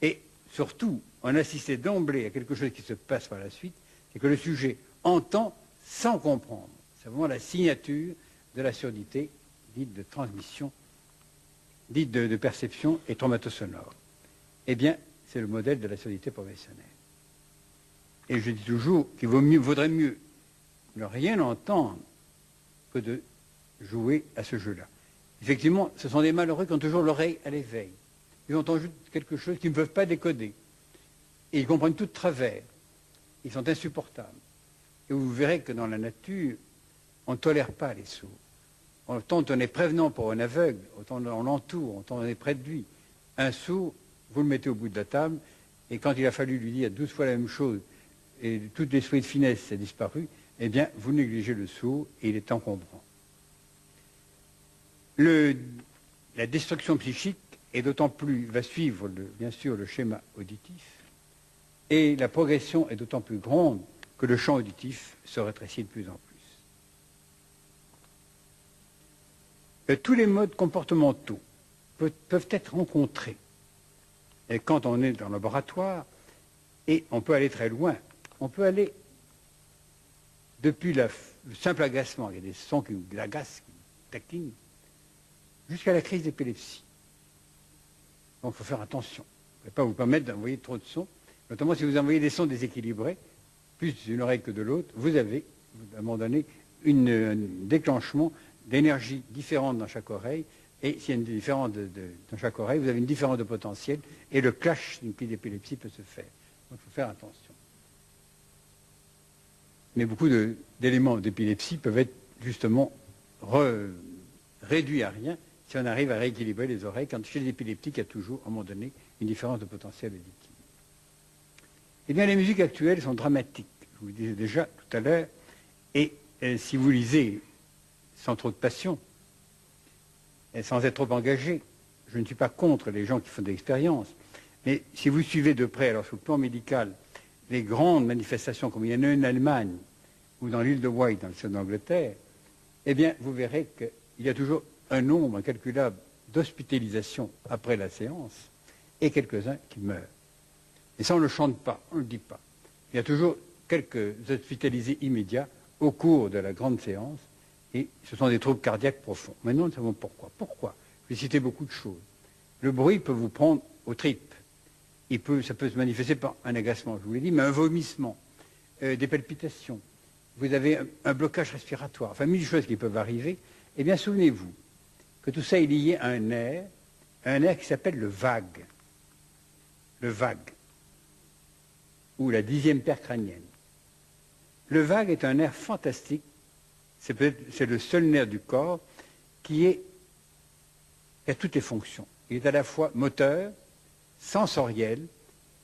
Et surtout, on assistait d'emblée à quelque chose qui se passe par la suite, c'est que le sujet entend sans comprendre. C'est vraiment la signature de la surdité, dite de transmission, dite de perception et traumatosonore. Eh bien, c'est le modèle de la surdité professionnelle. Et je dis toujours qu'il vaudrait mieux ne rien entendre que de jouer à ce jeu-là. Effectivement, ce sont des malheureux qui ont toujours l'oreille à l'éveil. Ils ont entendu quelque chose qu'ils ne peuvent pas décoder. Et ils comprennent tout de travers. Ils sont insupportables. Et vous verrez que dans la nature, on ne tolère pas les sourds. Autant on est prévenant pour un aveugle, autant on l'entoure, autant on est près de lui. Un sourd, vous le mettez au bout de la table, et quand il a fallu lui dire 12 fois la même chose, et tout l'esprit de finesse a disparu, eh bien, vous négligez le sourd et il est encombrant. La destruction psychique est d'autant plus, va suivre bien sûr le schéma auditif, et la progression est d'autant plus grande que le champ auditif se rétrécit de plus en plus. Tous les modes comportementaux peuvent être rencontrés. Et quand on est dans le laboratoire, et on peut aller très loin, on peut aller depuis le simple agacement, il y a des sons qui vous agacent, qui vous taquinent, jusqu'à la crise d'épilepsie. Donc il faut faire attention. Vous ne pouvez pas vous permettre d'envoyer trop de sons, notamment si vous envoyez des sons déséquilibrés, plus d'une oreille que de l'autre, vous avez, à un moment donné, un déclenchement d'énergie différente dans chaque oreille, et s'il y a une différence dans chaque oreille, vous avez une différence de potentiel, et le clash d'une crise d'épilepsie peut se faire. Donc il faut faire attention. Mais beaucoup d'éléments d'épilepsie peuvent être justement réduits à rien si on arrive à rééquilibrer les oreilles, quand chez les épileptiques, il y a toujours, à un moment donné, une différence de potentiel auditif. Eh bien, les musiques actuelles sont dramatiques, je vous le disais déjà tout à l'heure, et si vous lisez sans trop de passion, et sans être trop engagé, je ne suis pas contre les gens qui font des expériences, mais si vous suivez de près, alors sur le plan médical, les grandes manifestations, comme il y en a une en Allemagne, ou dans l'île de Wight, dans le sud d'Angleterre, eh bien, vous verrez qu'il y a toujours un nombre incalculable d'hospitalisations après la séance, et quelques-uns qui meurent. Et ça, on ne le chante pas, on ne le dit pas. Il y a toujours quelques hospitalisés immédiats au cours de la grande séance, et ce sont des troubles cardiaques profonds. Maintenant, nous savons pourquoi. Pourquoi? Je vais citer beaucoup de choses. Le bruit peut vous prendre aux tripes. Ça peut se manifester par un agacement, je vous l'ai dit, mais un vomissement, des palpitations. Vous avez un blocage respiratoire, enfin mille choses qui peuvent arriver. Eh bien, souvenez-vous que tout ça est lié à un nerf qui s'appelle le vague. Le vague, ou la 10e paire crânienne. Le vague est un nerf fantastique. C'est le seul nerf du corps qui a toutes les fonctions. Il est à la fois moteur, sensoriel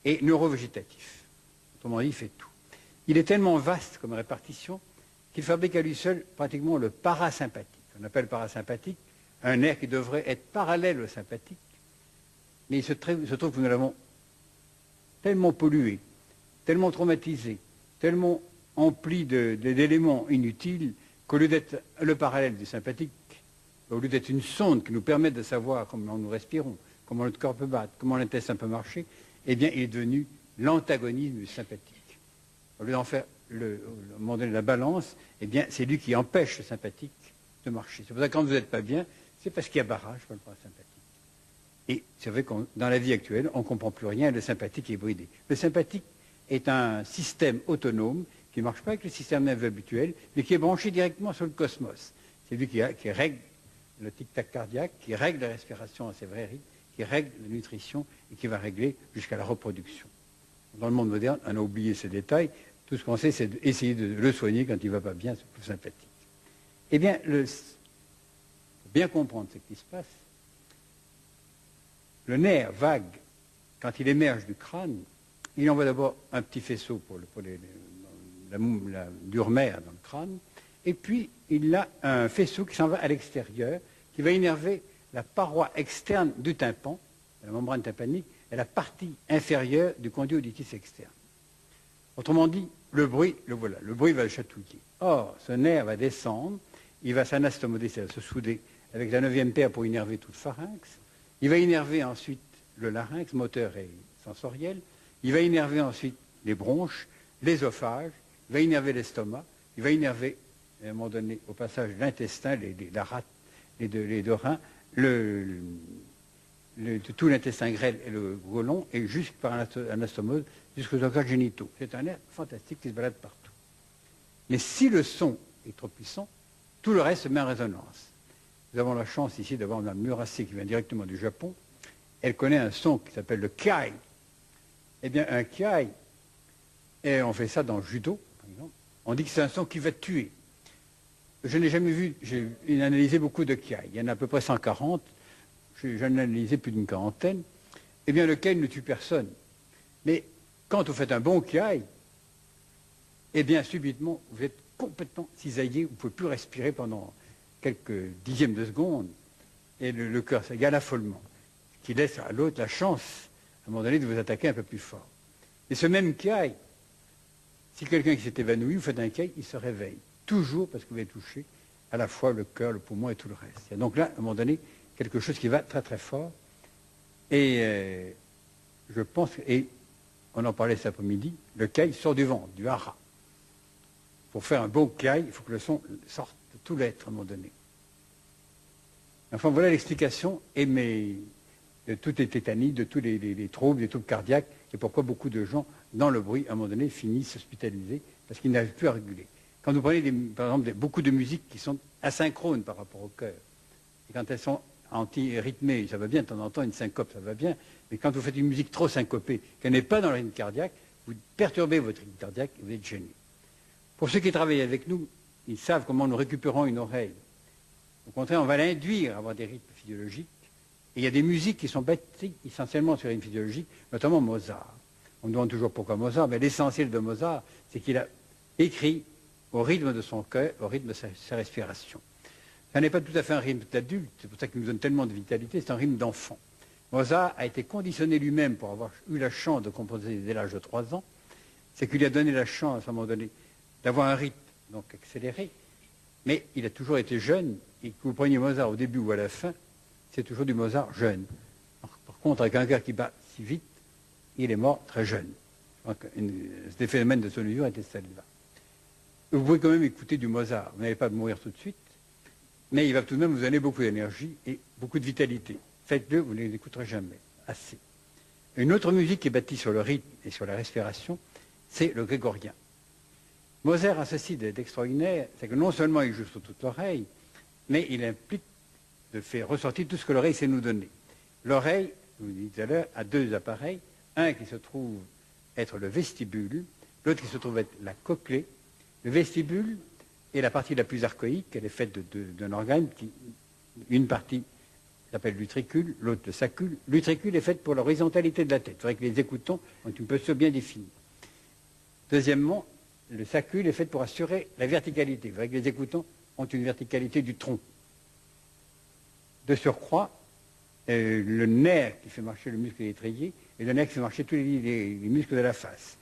et neurovégétatif. Autrement dit, il fait tout. Il est tellement vaste comme répartition qu'il fabrique à lui seul pratiquement le parasympathique. On appelle parasympathique un nerf qui devrait être parallèle au sympathique, mais il se trouve que nous l'avons tellement pollué, tellement traumatisé, tellement empli d'éléments inutiles, qu'au lieu d'être le parallèle du sympathique, au lieu d'être une sonde qui nous permet de savoir comment nous respirons, comment notre corps peut battre, comment l'intestin peut marcher, eh bien, il est devenu l'antagonisme du sympathique. Au lieu d'en faire, à un moment donné, la balance, eh bien, c'est lui qui empêche le sympathique de marcher. C'est pour ça que quand vous n'êtes pas bien, c'est parce qu'il y a barrage pour le parasympathique. Et c'est vrai que dans la vie actuelle, on ne comprend plus rien, le sympathique est bridé. Le sympathique est un système autonome qui ne marche pas avec le système nerveux habituel, mais qui est branché directement sur le cosmos. C'est lui qui règle le tic-tac cardiaque, qui règle la respiration à ses vrais rythmes, qui règle la nutrition et qui va régler jusqu'à la reproduction. Dans le monde moderne, on a oublié ces détails. Tout ce qu'on sait, c'est d'essayer de le soigner quand il ne va pas bien, c'est plus sympathique. Eh bien, pour bien comprendre ce qui se passe, le nerf vague, quand il émerge du crâne, il envoie d'abord un petit faisceau pour la dure-mère dans le crâne, et puis il a un faisceau qui s'en va à l'extérieur, qui va innerver la paroi externe du tympan, la membrane tympanique, et la partie inférieure du conduit auditif externe. Autrement dit, le bruit, le voilà, le bruit va le chatouiller. Or, ce nerf va descendre, il va s'anastomoder, c'est-à-dire se souder avec la 9e paire pour innerver tout le pharynx. Il va innerver ensuite le larynx, moteur et sensoriel. Il va innerver ensuite les bronches, l'ésophage. Il va innerver l'estomac. Il va innerver, à un moment donné, au passage, l'intestin, la rate, les deux reins, tout l'intestin grêle et le côlon, et jusque par anastomose jusqu'aux organes génitaux. C'est un nerf fantastique qui se balade partout. Mais si le son est trop puissant, tout le reste se met en résonance. Nous avons la chance ici d'avoir Mme Murase qui vient directement du Japon. Elle connaît un son qui s'appelle le kiai. Eh bien, un kiai, et on fait ça dans le judo, par exemple, on dit que c'est un son qui va tuer. Je n'ai jamais vu, j'ai analysé beaucoup de kiai. Il y en a à peu près 140. J'en ai analysé plus d'une quarantaine. Eh bien, le kiai ne tue personne. Mais quand vous faites un bon kiai, eh bien, subitement, vous êtes complètement cisaillé, vous ne pouvez plus respirer pendant quelques dixièmes de seconde. et le cœur s'égale affolement, qui laisse à l'autre la chance, à un moment donné, de vous attaquer un peu plus fort. Et ce même caille, si quelqu'un qui s'est évanoui, vous faites un caille, il se réveille. Toujours parce que vous avez touché à la fois le cœur, le poumon et tout le reste. Il y a donc là, à un moment donné, quelque chose qui va très très fort. Et je pense, et on en parlait cet après-midi, le caille sort du ventre, du hara. Pour faire un bon caille, il faut que le son sorte de tout l'être à un moment donné. Enfin, voilà l'explication de toutes les tétanies, de tous les troubles, des troubles cardiaques, et pourquoi beaucoup de gens, dans le bruit, à un moment donné, finissent hospitalisés, parce qu'ils n'arrivent plus à réguler. Quand vous prenez, par exemple, beaucoup de musiques qui sont asynchrones par rapport au cœur, et quand elles sont anti-rythmées, ça va bien, de temps en temps, une syncope, ça va bien, mais quand vous faites une musique trop syncopée, qu'elle n'est pas dans le rythme cardiaque, vous perturbez votre rythme cardiaque et vous êtes gêné. Pour ceux qui travaillent avec nous, ils savent comment nous récupérons une oreille. Au contraire, on va l'induire à avoir des rythmes physiologiques. Et il y a des musiques qui sont bâties essentiellement sur les rythmes physiologiques, notamment Mozart. On me demande toujours pourquoi Mozart, mais l'essentiel de Mozart, c'est qu'il a écrit au rythme de son cœur, au rythme de sa respiration. Ça n'est pas tout à fait un rythme d'adulte, c'est pour ça qu'il nous donne tellement de vitalité, c'est un rythme d'enfant. Mozart a été conditionné lui-même pour avoir eu la chance de composer dès l'âge de 3 ans. C'est qu'il lui a donné la chance, à un moment donné, d'avoir un rythme donc accéléré, mais il a toujours été jeune, et que vous preniez Mozart au début ou à la fin, c'est toujours du Mozart jeune. Par contre, avec un cœur qui bat si vite, il est mort très jeune. Ce phénomène de son usure était celle-là. Vous pouvez quand même écouter du Mozart, vous n'allez pas mourir tout de suite, mais il va tout de même vous donner beaucoup d'énergie et beaucoup de vitalité. Faites-le, vous ne l'écouterez jamais. Assez. Une autre musique qui est bâtie sur le rythme et sur la respiration, c'est le grégorien. Mozart a ceci d'extraordinaire, c'est que non seulement il joue sur toute l'oreille, mais il implique de faire ressortir tout ce que l'oreille sait nous donner. L'oreille, je vous l'ai dit tout à l'heure, a deux appareils, un qui se trouve être le vestibule, l'autre qui se trouve être la cochlée. Le vestibule est la partie la plus archaïque, elle est faite d'un organe qui, une partie s'appelle l'utricule, l'autre le sacule. L'utricule est faite pour l'horizontalité de la tête. C'est vrai que les écoutants ont une posture bien définie. Deuxièmement, le sacule est fait pour assurer la verticalité. C'est vrai que les écoutants ont une verticalité du tronc. De surcroît, le nerf qui fait marcher le muscle étrier est le nerf qui fait marcher tous les muscles de la face.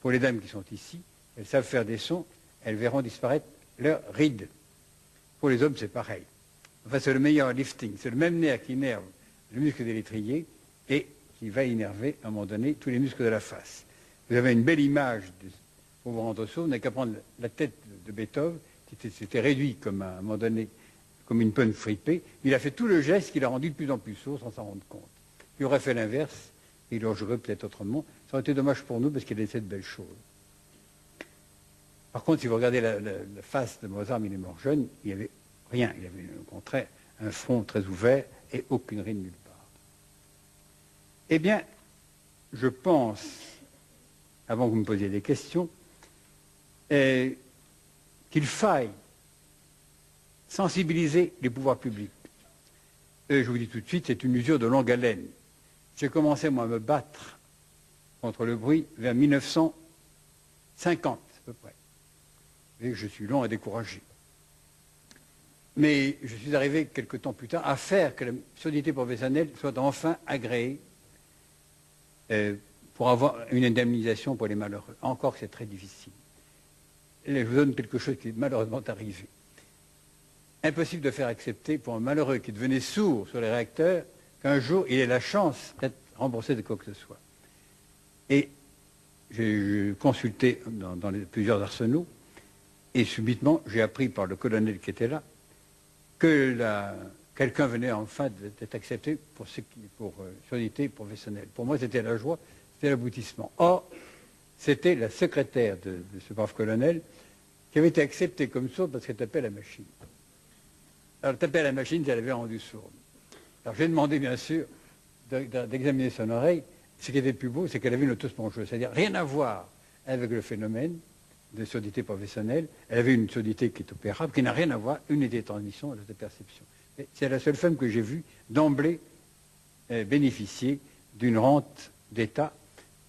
Pour les dames qui sont ici, elles savent faire des sons, elles verront disparaître leurs rides. Pour les hommes, c'est pareil. Enfin, c'est le meilleur lifting. C'est le même nerf qui innerve le muscle de l'étrier et qui va innerver, à un moment donné, tous les muscles de la face. Vous avez une belle image pour vous rendre sourd. On n'a qu'à prendre la tête de Beethoven, qui s'était réduit comme à un moment donné, comme une pomme fripée. Il a fait tout le geste qui l'a rendu de plus en plus sourd sans s'en rendre compte. Il aurait fait l'inverse, et il aurait joué peut-être autrement. Ça aurait été dommage pour nous parce qu'il a laissé de belles choses. Par contre, si vous regardez la face de Mozart, il est mort jeune, il n'y avait rien. Il avait au contraire un front très ouvert et aucune ride nulle part. Eh bien, je pense, avant que vous me posiez des questions, qu'il faille sensibiliser les pouvoirs publics. Et je vous dis tout de suite, c'est une usure de longue haleine. J'ai commencé, moi, à me battre contre le bruit vers 1950, à peu près. Et je suis long à décourager. Mais je suis arrivé quelque temps plus tard à faire que la surdité professionnelle soit enfin agréée pour avoir une indemnisation pour les malheureux. Encore que c'est très difficile. Et je vous donne quelque chose qui est malheureusement arrivé. Impossible de faire accepter pour un malheureux qui devenait sourd sur les réacteurs qu'un jour il ait la chance d'être remboursé de quoi que ce soit. Et j'ai consulté dans plusieurs arsenaux et subitement j'ai appris par le colonel qui était là que quelqu'un venait enfin d'être accepté pour surdité professionnelle. Pour moi c'était la joie, c'était l'aboutissement. Or, c'était la secrétaire de ce brave colonel qui avait été acceptée comme sourde parce qu'elle tapait à la machine. Alors, elle tapait à la machine, elle avait rendu sourde. Alors, j'ai demandé, bien sûr, d'examiner son oreille. Ce qui était le plus beau, c'est qu'elle avait une autospongeuse, c'est-à-dire rien à voir avec le phénomène de surdité professionnelle. Elle avait une surdité qui est opérable, qui n'a rien à voir, une était transmission, l'autre perception. C'est la seule femme que j'ai vue d'emblée bénéficier d'une rente d'État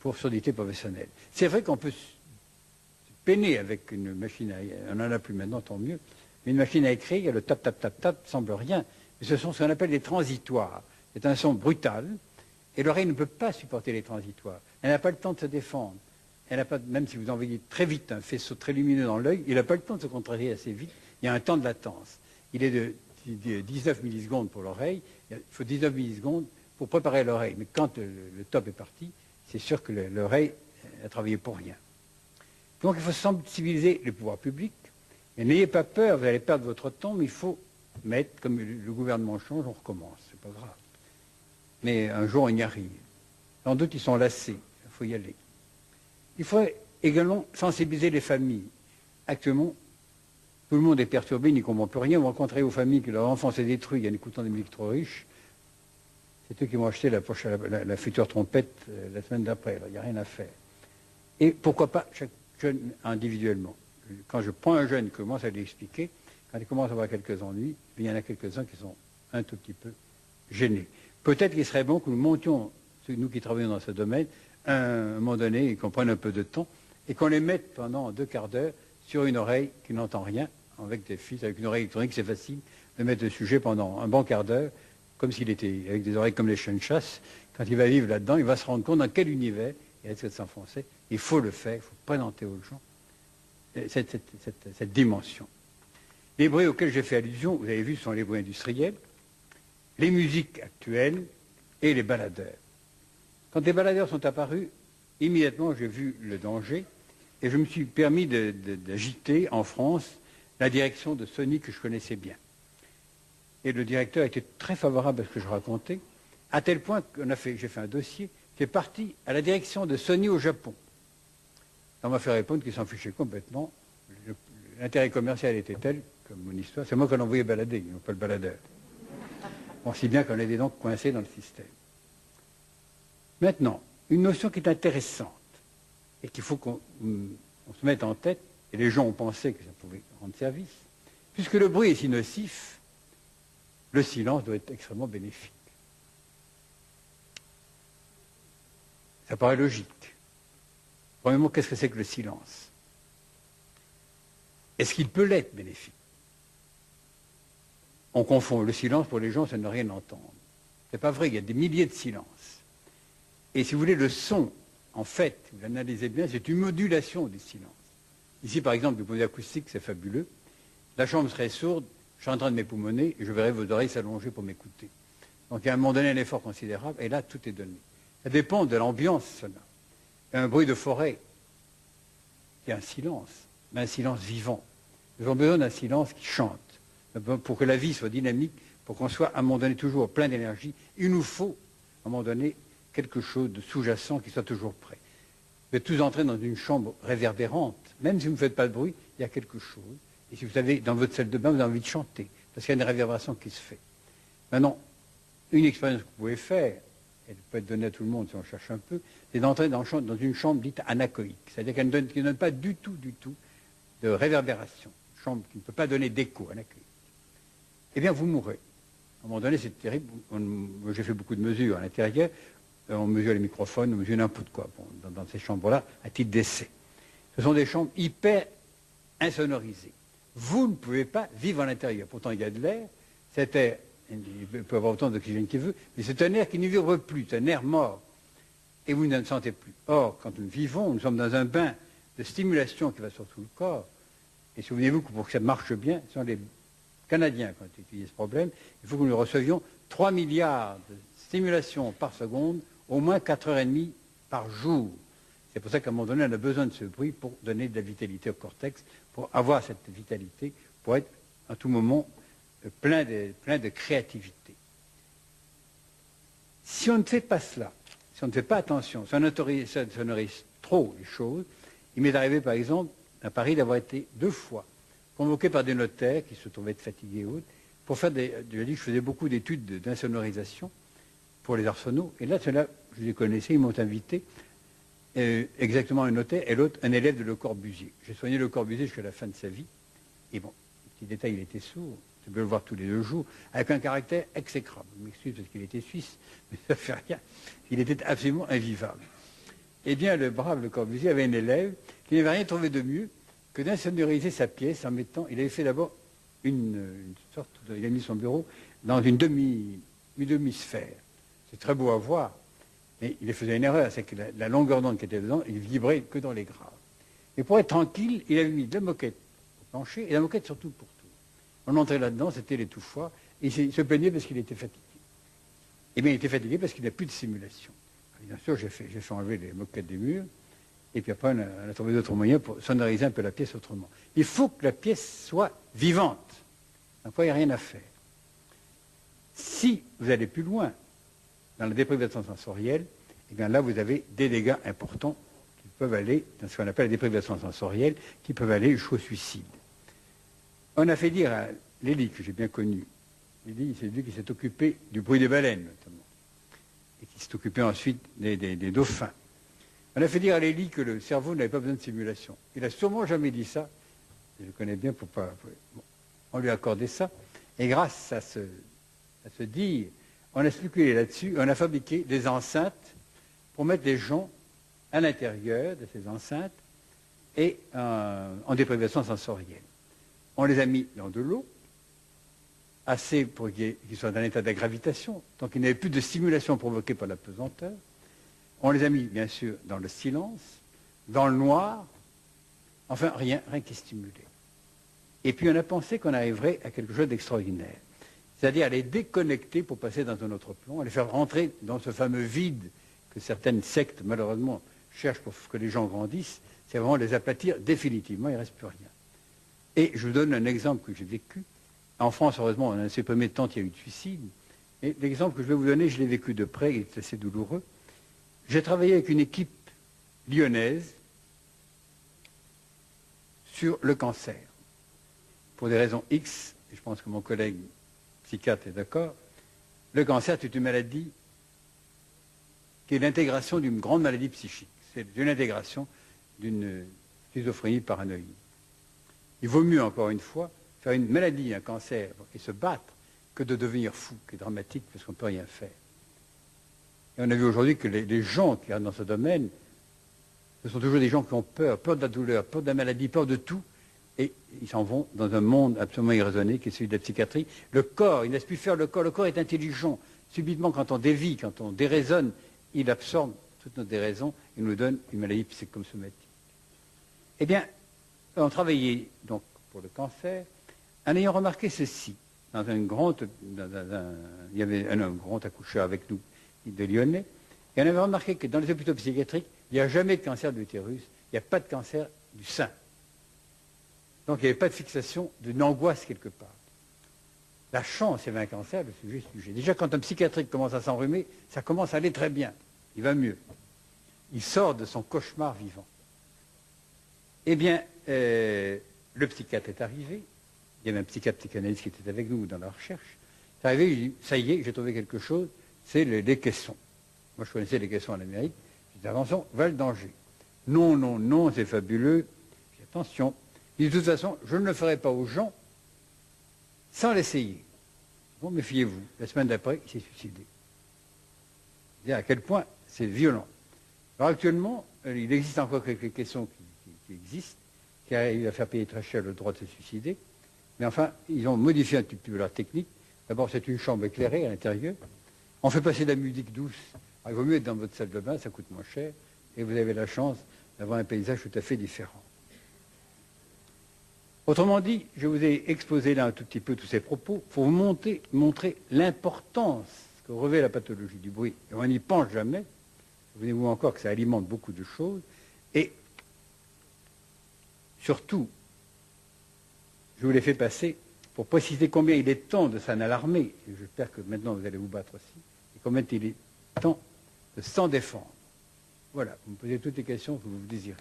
pour surdité professionnelle. C'est vrai qu'on peut peiner avec une machine à... On n'en a plus maintenant, tant mieux. Mais une machine à écrire, le tap, tap, tap, tap, semble rien. Et ce sont ce qu'on appelle des transitoires. C'est un son brutal, et l'oreille ne peut pas supporter les transitoires. Elle n'a pas le temps de se défendre. Elle n'a pas, même si vous envoyez très vite un faisceau très lumineux dans l'œil, il n'a pas le temps de se contrarier assez vite. Il y a un temps de latence. Il est de 19 millisecondes pour l'oreille. Il faut 19 millisecondes pour préparer l'oreille. Mais quand le top est parti, c'est sûr que l'oreille a travaillé pour rien. Donc il faut sensibiliser les pouvoirs publics. Et n'ayez pas peur, vous allez perdre votre temps, mais il faut mettre, comme le gouvernement change, on recommence. C'est pas grave. Mais un jour, on y arrive. Sans doute, ils sont lassés. Il faut y aller. Il faut également sensibiliser les familles. Actuellement, tout le monde est perturbé, il n'y comprend plus rien. Vous rencontrez aux familles que leur enfant s'est détruit en écoutant des musiques trop riches. C'est eux qui vont acheter la future trompette la semaine d'après. Il n'y a rien à faire. Et pourquoi pas chaque jeune individuellement. Quand je prends un jeune et commence à lui expliquer, quand il commence à avoir quelques ennuis, il y en a quelques-uns qui sont un tout petit peu gênés. Peut-être qu'il serait bon que nous montions, nous qui travaillons dans ce domaine, à un moment donné, et qu'on prenne un peu de temps, et qu'on les mette pendant 2 quarts d'heure sur une oreille qui n'entend rien, avec des fils, avec une oreille électronique, c'est facile de mettre le sujet pendant un bon quart d'heure, comme s'il était avec des oreilles comme les chiens de chasse. Quand il va vivre là-dedans, il va se rendre compte dans quel univers il risque de s'enfoncer. Il faut le faire, il faut présenter aux gens cette dimension. Les bruits auxquels j'ai fait allusion, vous avez vu, sont les bruits industriels, les musiques actuelles et les baladeurs. Quand les baladeurs sont apparus, immédiatement j'ai vu le danger et je me suis permis d'agiter en France la direction de Sony que je connaissais bien. Et le directeur était très favorable à ce que je racontais, à tel point que j'ai fait un dossier qui est parti à la direction de Sony au Japon. On m'a fait répondre qu'il s'en fichait complètement. L'intérêt commercial était tel, comme mon histoire, c'est moi qu'on envoyait balader, ils n'ont pas le baladeur. Bon, si bien qu'on était donc coincé dans le système. Maintenant, une notion qui est intéressante et qu'il faut qu'on se mette en tête, et les gens ont pensé que ça pouvait rendre service, puisque le bruit est si nocif, le silence doit être extrêmement bénéfique. Ça paraît logique. Premièrement, qu'est-ce que c'est que le silence? Est-ce qu'il peut l'être bénéfique? On confond le silence pour les gens, c'est ne rien entendre. C'est pas vrai, il y a des milliers de silences. Et si vous voulez, le son, en fait, vous l'analysez bien, c'est une modulation des silences. Ici, par exemple, du point de vue acoustique, c'est fabuleux. La chambre serait sourde, je suis en train de m'époumoner, et je verrai vos oreilles s'allonger pour m'écouter. Donc, à un moment donné, un effort considérable, et là, tout est donné. Ça dépend de l'ambiance sonore. Un bruit de forêt, il y a un silence, mais un silence vivant. Nous avons besoin d'un silence qui chante. Pour que la vie soit dynamique, pour qu'on soit à un moment donné toujours plein d'énergie, il nous faut, à un moment donné, quelque chose de sous-jacent qui soit toujours prêt. Vous êtes tous entrés dans une chambre réverbérante, même si vous ne faites pas de bruit, il y a quelque chose. Et si vous avez dans votre salle de bain, vous avez envie de chanter, parce qu'il y a une réverbération qui se fait. Maintenant, une expérience que vous pouvez faire, elle peut être donnée à tout le monde si on cherche un peu, c'est d'entrer dans une chambre dite anéchoïque, c'est-à-dire qu'elle ne donne pas du tout de réverbération, une chambre qui ne peut pas donner d'écho, anéchoïque. Eh bien, vous mourrez. À un moment donné, c'est terrible. J'ai fait beaucoup de mesures à l'intérieur. On mesure les microphones, on mesure n'importe quoi dans ces chambres-là, à titre d'essai. Ce sont des chambres hyper insonorisées. Vous ne pouvez pas vivre à l'intérieur. Pourtant, il y a de l'air. Cet air, il peut avoir autant d'oxygène qu'il veut, mais c'est un air qui ne vibre plus, c'est un air mort. Et vous ne le sentez plus. Or, quand nous vivons, nous sommes dans un bain de stimulation qui va sur tout le corps. Et souvenez-vous que pour que ça marche bien, ce sont les Canadiens qui ont étudié ce problème, il faut que nous recevions 3 milliards de stimulations par seconde, au moins 4h30 par jour. C'est pour ça qu'à un moment donné, on a besoin de ce bruit pour donner de la vitalité au cortex, pour avoir cette vitalité, pour être à tout moment plein de créativité. Si on ne fait pas cela, si on ne fait pas attention, si on sonorise trop les choses, il m'est arrivé par exemple à Paris d'avoir été 2 fois convoqué par des notaires qui se trouvaient fatigués et autres, pour faire je faisais beaucoup d'études d'insonorisation pour les arsenaux, et là, ceux-là, je les connaissais, ils m'ont invité, exactement un notaire, et l'autre, un élève de Le Corbusier. J'ai soigné Le Corbusier jusqu'à la fin de sa vie, et bon, petit détail, il était sourd, je peux le voir tous les 2 jours, avec un caractère exécrable. Je m'excuse parce qu'il était suisse, mais ça ne fait rien. Il était absolument invivable. Eh bien, le brave Le Corbusier avait un élève qui n'avait rien trouvé de mieux que d'insonoriser sa pièce en mettant, il avait fait d'abord il a mis son bureau dans une demi-sphère. C'est très beau à voir, mais il faisait une erreur, c'est que la longueur d'onde qui était dedans, il vibrait que dans les graves. Et pour être tranquille, il avait mis de la moquette au plancher, et la moquette surtout pour tout. On entrait là-dedans, c'était l'étouffoir, et il se plaignait parce qu'il était fatigué. Eh bien, il était fatigué parce qu'il n'a plus de simulation. Bien sûr, j'ai fait enlever les moquettes des murs, et puis après, on a trouvé d'autres moyens pour sonoriser un peu la pièce autrement. Il faut que la pièce soit vivante. Après, il n'y a rien à faire. Si vous allez plus loin dans la déprivation sensorielle, eh bien là, vous avez des dégâts importants qui peuvent aller dans ce qu'on appelle la déprivation sensorielle, qui peuvent aller jusqu'au suicide. On a fait dire à Lélie, que j'ai bien connu, Lélie, c'est lui qui s'est occupé du bruit des baleines, notamment, et qui s'est occupé ensuite des dauphins. On a fait dire à Lélie que le cerveau n'avait pas besoin de simulation. Il n'a sûrement jamais dit ça. Je le connais bien pour pas... Bon, on lui a accordé ça. Et grâce à ce dire, on a spéculé là-dessus. On a fabriqué des enceintes pour mettre les gens à l'intérieur de ces enceintes et en déprivation sensorielle. On les a mis dans de l'eau, assez pour qu'ils soient dans un état de gravitation, donc il n'y avait plus de stimulation provoquée par la pesanteur. On les a mis, bien sûr, dans le silence, dans le noir, enfin, rien qui stimulait. Et puis on a pensé qu'on arriverait à quelque chose d'extraordinaire, c'est-à-dire à les déconnecter pour passer dans un autre plan, à les faire rentrer dans ce fameux vide que certaines sectes, malheureusement, cherchent pour que les gens grandissent, c'est vraiment les aplatir définitivement, il ne reste plus rien. Et je vous donne un exemple que j'ai vécu. En France, heureusement, on a supprimé tant il y a eu de suicides. Et l'exemple que je vais vous donner, je l'ai vécu de près, il est assez douloureux. J'ai travaillé avec une équipe lyonnaise sur le cancer. Pour des raisons X, et je pense que mon collègue psychiatre est d'accord, le cancer est une maladie qui est l'intégration d'une grande maladie psychique. C'est une intégration d'une schizophrénie paranoïde. Il vaut mieux, encore une fois, faire une maladie, un cancer, et se battre, que de devenir fou, qui est dramatique, parce qu'on ne peut rien faire. Et on a vu aujourd'hui que les gens qui sont dans ce domaine, ce sont toujours des gens qui ont peur de la douleur, peur de la maladie, peur de tout, et ils s'en vont dans un monde absolument irraisonné, qui est celui de la psychiatrie. Le corps, il ne laisse plus faire le corps est intelligent. Subitement, quand on dévie, quand on déraisonne, il absorbe toutes nos déraisons et nous donne une maladie psychosomatique. Eh bien, on travaillait donc pour le cancer, en ayant remarqué ceci, il y avait un grand accoucheur avec nous, de Lyonnais, et on avait remarqué que dans les hôpitaux psychiatriques, il n'y a jamais de cancer de l'utérus, il n'y a pas de cancer du sein. Donc il n'y avait pas de fixation d'une angoisse quelque part. La chance, il y avait un cancer, le sujet. Déjà, quand un psychiatrique commence à s'enrhumer, ça commence à aller très bien. Il va mieux. Il sort de son cauchemar vivant. Eh bien, le psychiatre est arrivé. Il y avait un psychiatre psychanalyste qui était avec nous dans la recherche. Il est arrivé, il dit, ça y est, j'ai trouvé quelque chose, c'est les caissons. Moi, je connaissais les caissons en Amérique. J'ai dit, attention, va le danger. Non, c'est fabuleux. J'ai dit, attention. Il dit, de toute façon, je ne le ferai pas aux gens sans l'essayer. Bon, méfiez-vous. La semaine d'après, il s'est suicidé. C'est-à-dire à quel point c'est violent. Alors actuellement, il existe encore quelques caissons qui existent, qui arrivent à faire payer très cher le droit de se suicider. Mais enfin, ils ont modifié un petit peu leur technique. D'abord, c'est une chambre éclairée à l'intérieur. On fait passer de la musique douce. Alors, il vaut mieux être dans votre salle de bain, ça coûte moins cher. Et vous avez la chance d'avoir un paysage tout à fait différent. Autrement dit, je vous ai exposé là un tout petit peu tous ces propos pour vous montrer l'importance que revêt la pathologie du bruit. Et on n'y pense jamais. Souvenez-vous encore que ça alimente beaucoup de choses. Et surtout, je vous l'ai fait passer pour préciser combien il est temps de s'en alarmer. Et j'espère que maintenant vous allez vous battre aussi. Et combien il est temps de s'en défendre. Voilà, vous me posez toutes les questions que vous désirez.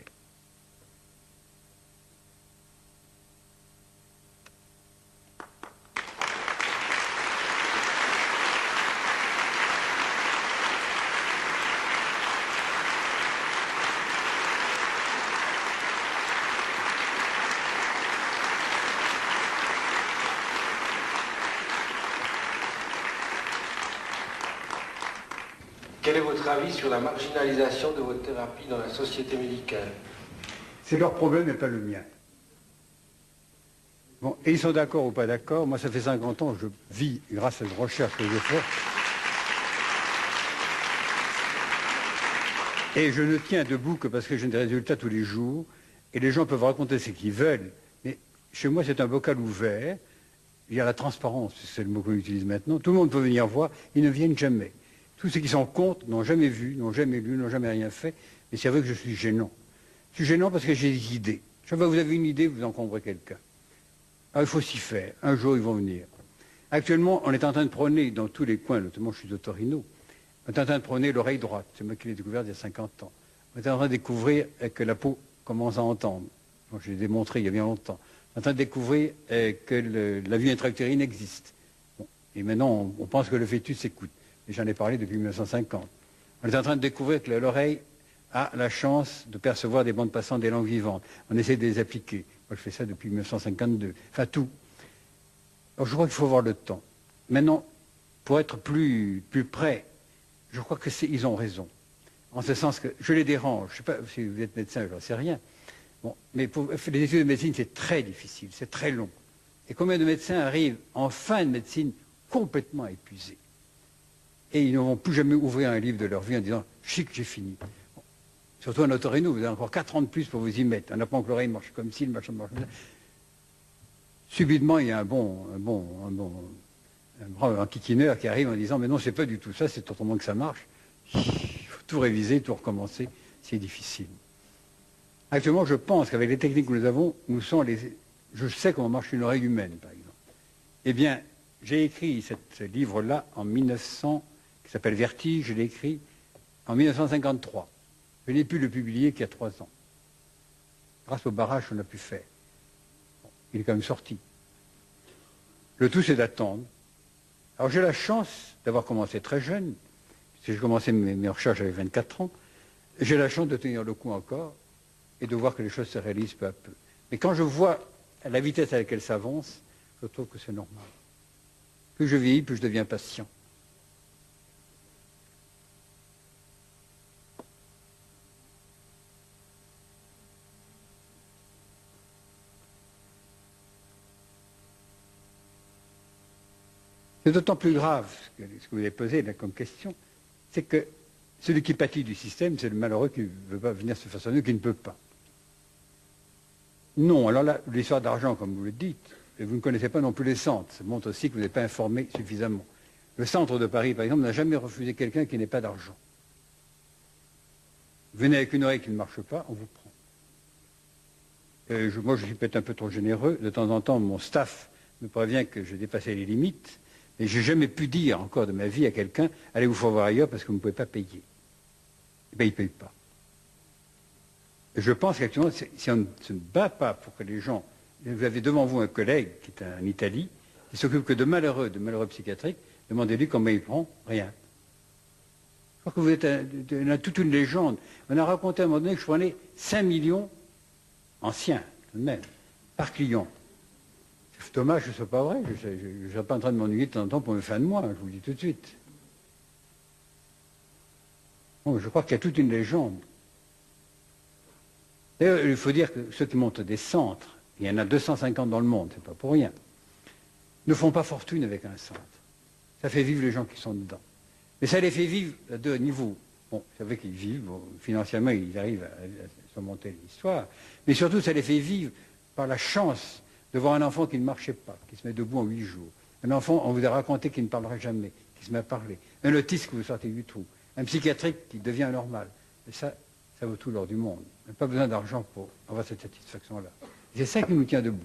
Quel est votre avis sur la marginalisation de votre thérapie dans la société médicale? C'est leur problème et pas le mien. Bon, et ils sont d'accord ou pas d'accord. Moi, ça fait 50 ans que je vis grâce à cette recherche que je fais. Et je ne tiens debout que parce que j'ai des résultats tous les jours. Et les gens peuvent raconter ce qu'ils veulent. Mais chez moi, c'est un bocal ouvert. Il y a la transparence, c'est le mot qu'on utilise maintenant. Tout le monde peut venir voir. Ils ne viennent jamais. Tous ceux qui sont contre n'ont jamais vu, n'ont jamais lu, n'ont jamais rien fait. Mais c'est vrai que je suis gênant. Je suis gênant parce que j'ai des idées. Chaque fois que vous avez une idée, vous encombrez quelqu'un. Alors il faut s'y faire. Un jour, ils vont venir. Actuellement, on est en train de prôner dans tous les coins, notamment je suis de Torino, on est en train de prôner l'oreille droite. C'est moi qui l'ai découvert il y a 50 ans. On est en train de découvrir que la peau commence à entendre. Donc, je l'ai démontré il y a bien longtemps. On est en train de découvrir que la vie intra-utérine existe. Bon. Et maintenant, on pense que le fœtus s'écoute. Et j'en ai parlé depuis 1950. On est en train de découvrir que l'oreille a la chance de percevoir des bandes passantes des langues vivantes. On essaie de les appliquer. Moi, je fais ça depuis 1952. Enfin, tout. Alors, je crois qu'il faut avoir le temps. Maintenant, pour être plus près, je crois qu'ils ont raison. En ce sens que je les dérange. Je ne sais pas si vous êtes médecin, je n'en sais rien. Bon, mais pour les études de médecine, c'est très difficile, c'est très long. Et combien de médecins arrivent en fin de médecine complètement épuisés? Et ils ne vont plus jamais ouvrir un livre de leur vie en disant « chic, j'ai fini ». Bon. Surtout à Notorino, vous avez encore 4 ans de plus pour vous y mettre. On apprend que l'oreille marche comme ci, le machin marche comme ça. Subitement, il y a un kikineur qui arrive en disant « mais non, c'est pas du tout ça, c'est autrement que ça marche ». Il faut tout réviser, tout recommencer, c'est difficile. Actuellement, je pense qu'avec les techniques que nous avons, je sais comment marche une oreille humaine, par exemple. Eh bien, j'ai écrit ce livre-là en 1900, qui s'appelle Vertige, je l'ai écrit en 1953. Je n'ai pu le publier qu'il y a 3 ans. Grâce au barrage qu'on a pu faire. Bon, il est quand même sorti. Le tout, c'est d'attendre. Alors j'ai la chance d'avoir commencé très jeune, parce que j'ai commencé mes recherches avec 24 ans. J'ai la chance de tenir le coup encore et de voir que les choses se réalisent peu à peu. Mais quand je vois la vitesse à laquelle ça avance, je trouve que c'est normal. Plus je vieillis, plus je deviens patient. C'est d'autant plus grave ce que vous avez posé là comme question, c'est que celui qui pâtit du système, c'est le malheureux qui ne veut pas venir se façonner, qui ne peut pas. Non, alors là, l'histoire d'argent, comme vous le dites, et vous ne connaissez pas non plus les centres. Ça montre aussi que vous n'êtes pas informé suffisamment. Le centre de Paris, par exemple, n'a jamais refusé quelqu'un qui n'ait pas d'argent. Venez avec une oreille qui ne marche pas, on vous prend. Moi, je suis peut-être un peu trop généreux. De temps en temps, mon staff me prévient que j'ai dépassé les limites. Et je n'ai jamais pu dire encore de ma vie à quelqu'un « allez vous faire voir ailleurs parce que vous ne pouvez pas payer ». Eh bien, il ne paye pas. Et je pense qu'actuellement, si on ne se bat pas pour que les gens... Vous avez devant vous un collègue qui est en Italie, qui s'occupe que de malheureux psychiatriques, demandez-lui comment il prend, rien. Je crois que vous êtes toute une légende. On a raconté à un moment donné que je prenais 5 millions anciens, tout de même, par client. C'est dommage que ce ne soit pas vrai. Je ne serais pas en train de m'ennuyer de temps en temps pour me faire de moi, je vous le dis tout de suite. Bon, je crois qu'il y a toute une légende. D'ailleurs, il faut dire que ceux qui montent des centres, il y en a 250 dans le monde, c'est pas pour rien, ne font pas fortune avec un centre. Ça fait vivre les gens qui sont dedans. Mais ça les fait vivre à 2 niveaux. Bon, c'est vrai qu'ils vivent, bon, financièrement, ils arrivent à surmonter l'histoire, mais surtout, ça les fait vivre par la chance de voir un enfant qui ne marchait pas, qui se met debout en 8 jours. Un enfant, on vous a raconté qu'il ne parlerait jamais, qui se met à parler. Un autiste que vous sortez du trou. Un psychiatrique qui devient normal. Et ça vaut tout l'or du monde. On n'a pas besoin d'argent pour avoir cette satisfaction-là. C'est ça qui nous tient debout.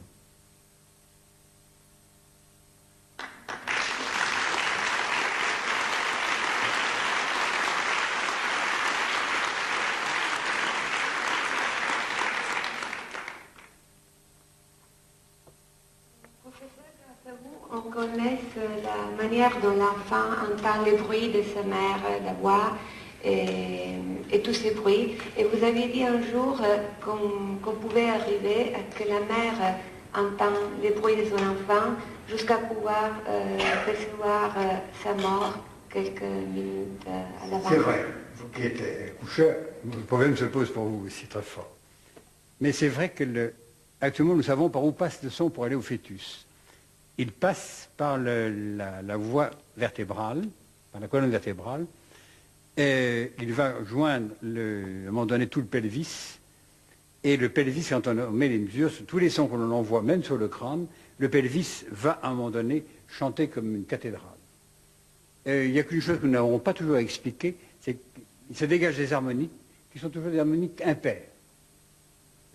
On connaît la manière dont l'enfant entend les bruits de sa mère, la voix et tous ces bruits. Et vous avez dit un jour qu'on pouvait arriver à que la mère entend les bruits de son enfant jusqu'à pouvoir percevoir sa mort quelques minutes à l'avance. C'est vrai. Vous qui êtes coucheur, le problème se pose pour vous aussi très fort. Mais c'est vrai que Actuellement, nous savons par où passe le son pour aller au fœtus. Il passe par la voie vertébrale, par la colonne vertébrale, et il va joindre, à un moment donné, tout le pelvis. Et le pelvis, quand on met les mesures, sur tous les sons que l'on envoie, même sur le crâne, le pelvis va, à un moment donné, chanter comme une cathédrale. Il y a qu'une chose que nous n'avons pas toujours expliquée, c'est qu'il se dégage des harmoniques qui sont toujours des harmoniques impaires.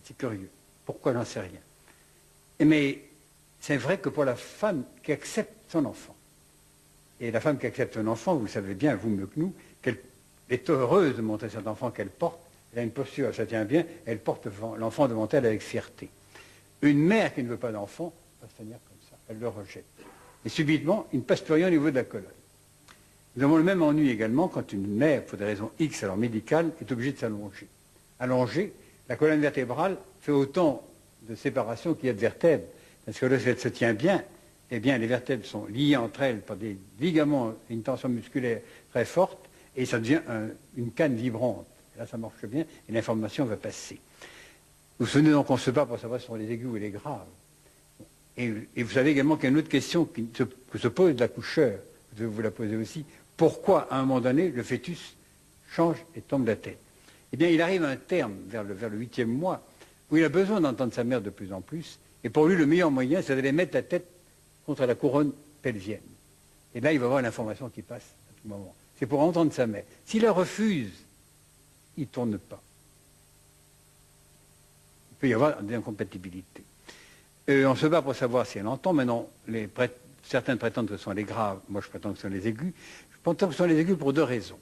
C'est curieux. Pourquoi, j'en sais rien. Mais c'est vrai que pour la femme qui accepte son enfant, et la femme qui accepte son enfant, vous le savez bien, vous mieux que nous, qu'elle est heureuse de montrer cet enfant qu'elle porte, elle a une posture, ça tient bien, elle porte l'enfant devant elle avec fierté. Une mère qui ne veut pas d'enfant va se tenir comme ça, elle le rejette. Et subitement, il ne passe plus rien au niveau de la colonne. Nous avons le même ennui également quand une mère, pour des raisons X, alors médicales, est obligée de s'allonger. Allongée, la colonne vertébrale fait autant de séparation qu'il y a de vertèbres. Parce que lorsqu'elle se tient bien, eh bien, les vertèbres sont liées entre elles par des ligaments et une tension musculaire très forte, et ça devient une canne vibrante. Et là, ça marche bien, et l'information va passer. Vous vous souvenez donc qu'on se bat pour savoir si ce sont les aigus ou les graves. Et vous savez également qu'il y a une autre question que se pose l'accoucheur, je vais vous la poser aussi. Pourquoi, à un moment donné, le fœtus change et tombe la tête? Eh bien, il arrive à un terme, vers le 8e mois, où il a besoin d'entendre sa mère de plus en plus, et pour lui, le meilleur moyen, c'est d'aller mettre la tête contre la couronne pelvienne. Et là, il va avoir l'information qui passe à tout moment. C'est pour entendre sa mère. S'il la refuse, il ne tourne pas. Il peut y avoir des incompatibilités. On se bat pour savoir si elle entend. Maintenant, certains prétendent que ce sont les graves. Moi, je prétends que ce sont les aigus. Je prétends que ce sont les aigus pour deux raisons.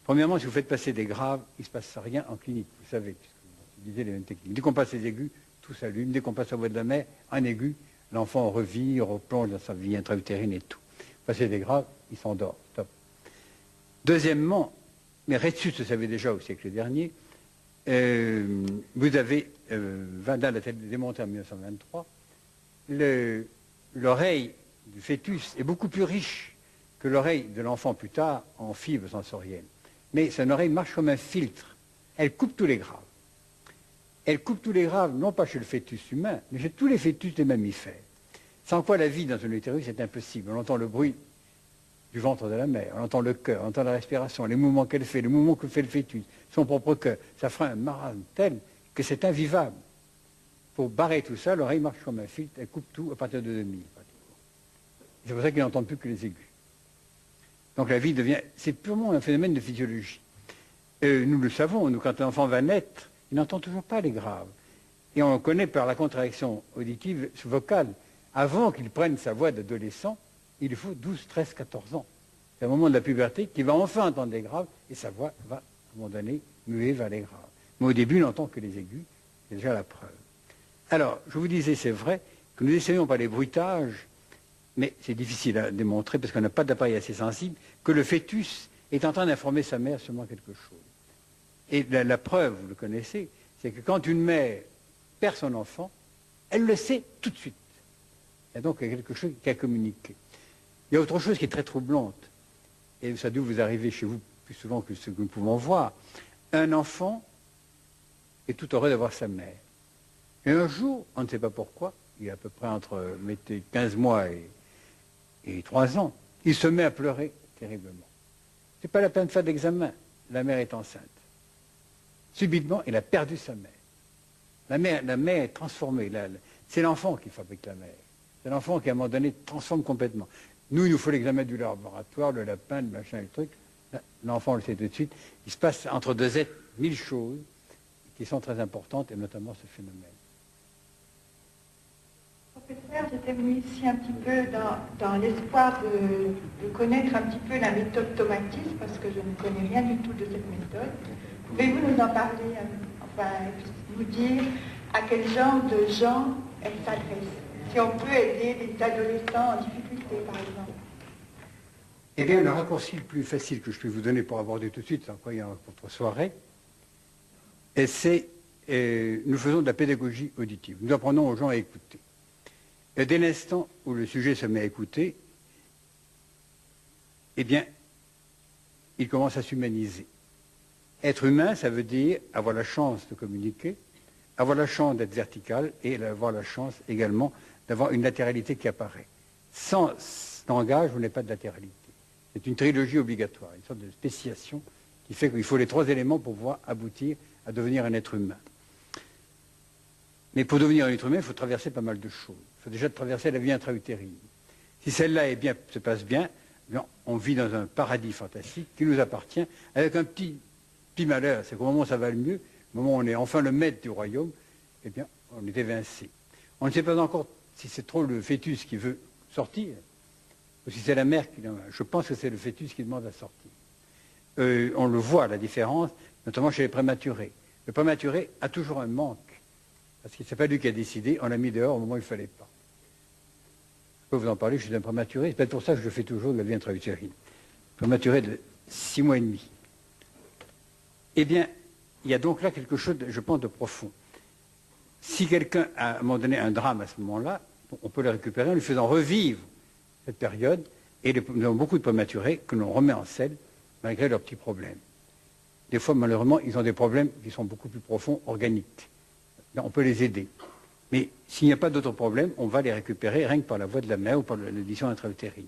Premièrement, si vous faites passer des graves, il ne se passe rien en clinique. Vous savez, puisque vous utilisez les mêmes techniques. Dès qu'on passe les aigus, tout s'allume. Dès qu'on passe la voie de la mère, un aigu, l'enfant revit, replonge dans sa vie intra-utérine et tout. Passer des graves, il s'endort. Stop. Deuxièmement, mais Retsus le savait déjà au siècle dernier, vous avez, Vandal a démontré en 1923, l'oreille du fœtus est beaucoup plus riche que l'oreille de l'enfant plus tard en fibres sensorielles. Mais son oreille marche comme un filtre. Elle coupe tous les graves. Elle coupe tous les graves, non pas chez le fœtus humain, mais chez tous les fœtus des mammifères. Sans quoi la vie dans un utérus est impossible. On entend le bruit du ventre de la mère, on entend le cœur, on entend la respiration, les mouvements qu'elle fait, les mouvements que fait le fœtus, son propre cœur. Ça fera un marasme tel que c'est invivable. Pour barrer tout ça, l'oreille marche comme un filtre, elle coupe tout à partir de 2000. C'est pour ça qu'ils n'entendent plus que les aigus. Donc la vie devient... C'est purement un phénomène de physiologie. Nous le savons, nous, quand l'enfant va naître, il n'entend toujours pas les graves. Et on connaît par la contraction auditive vocale. Avant qu'il prenne sa voix d'adolescent, il faut 12, 13, 14 ans. C'est un moment de la puberté qu'il va enfin entendre les graves et sa voix va, à un moment donné, muer vers les graves. Mais au début, il n'entend que les aigus. C'est déjà la preuve. Alors, je vous disais, c'est vrai que nous essayons par les bruitages, mais c'est difficile à démontrer parce qu'on n'a pas d'appareil assez sensible, que le fœtus est en train d'informer sa mère seulement quelque chose. Et la preuve, vous le connaissez, c'est que quand une mère perd son enfant, elle le sait tout de suite. Il y a donc quelque chose qui a communiqué. Il y a autre chose qui est très troublante, et ça a dû vous arriver chez vous plus souvent que ce que nous pouvons voir. Un enfant est tout heureux d'avoir sa mère. Et un jour, on ne sait pas pourquoi, il est à peu près entre 15 mois et 3 ans, il se met à pleurer terriblement. Ce n'est pas la peine de faire d'examen, la mère est enceinte. Subitement, il a perdu sa mère. La mère est transformée. C'est l'enfant qui fabrique la mère. C'est l'enfant qui, à un moment donné, transforme complètement. Nous, il nous faut l'examen du laboratoire, le lapin, le machin, le truc. L'enfant le sait tout de suite. Il se passe entre deux êtres 1000 choses qui sont très importantes, et notamment ce phénomène. Professeur, j'étais venue ici un petit peu dans l'espoir de connaître un petit peu la méthode Tomatis, parce que je ne connais rien du tout de cette méthode. Pouvez-vous nous en parler, enfin, nous dire à quel genre de gens elle s'adresse? Si on peut aider les adolescents en difficulté, par exemple. Eh bien, le raccourci le plus facile que je peux vous donner pour aborder tout de suite, sans quoi il y a votre soirée, c'est nous faisons de la pédagogie auditive. Nous apprenons aux gens à écouter. Et dès l'instant où le sujet se met à écouter, eh bien, il commence à s'humaniser. Être humain, ça veut dire avoir la chance de communiquer, avoir la chance d'être vertical et avoir la chance également d'avoir une latéralité qui apparaît. Sans langage, vous n'avez pas de latéralité. C'est une trilogie obligatoire, une sorte de spéciation qui fait qu'il faut les 3 éléments pour pouvoir aboutir à devenir un être humain. Mais pour devenir un être humain, il faut traverser pas mal de choses. Il faut déjà traverser la vie intra-utérine. Si celle-là se passe bien, on vit dans un paradis fantastique qui nous appartient, avec un petit malheur, c'est qu'au moment où ça va le mieux, au moment où on est enfin le maître du royaume, eh bien, on est évincé. On ne sait pas encore si c'est trop le fœtus qui veut sortir, ou si c'est la mère qui... Je pense que c'est le fœtus qui demande à sortir. On le voit, la différence, notamment chez les prématurés. Le prématuré a toujours un manque, parce que ce n'est pas lui qui a décidé, on l'a mis dehors au moment où il ne fallait pas. Je peux vous en parler, je suis un prématuré, c'est peut-être pour ça que je fais toujours de la vie intra-utérine. Prématuré de 6 mois et demi. Eh bien, il y a donc là quelque chose, je pense, de profond. Si quelqu'un a à un moment donné un drame à ce moment-là, on peut le récupérer en lui faisant revivre cette période, et nous avons beaucoup de prématurés que l'on remet en selle, malgré leurs petits problèmes. Des fois, malheureusement, ils ont des problèmes qui sont beaucoup plus profonds, organiques. Là, on peut les aider. Mais s'il n'y a pas d'autres problèmes, on va les récupérer rien que par la voie de la mère ou par l'édition intra-utérine.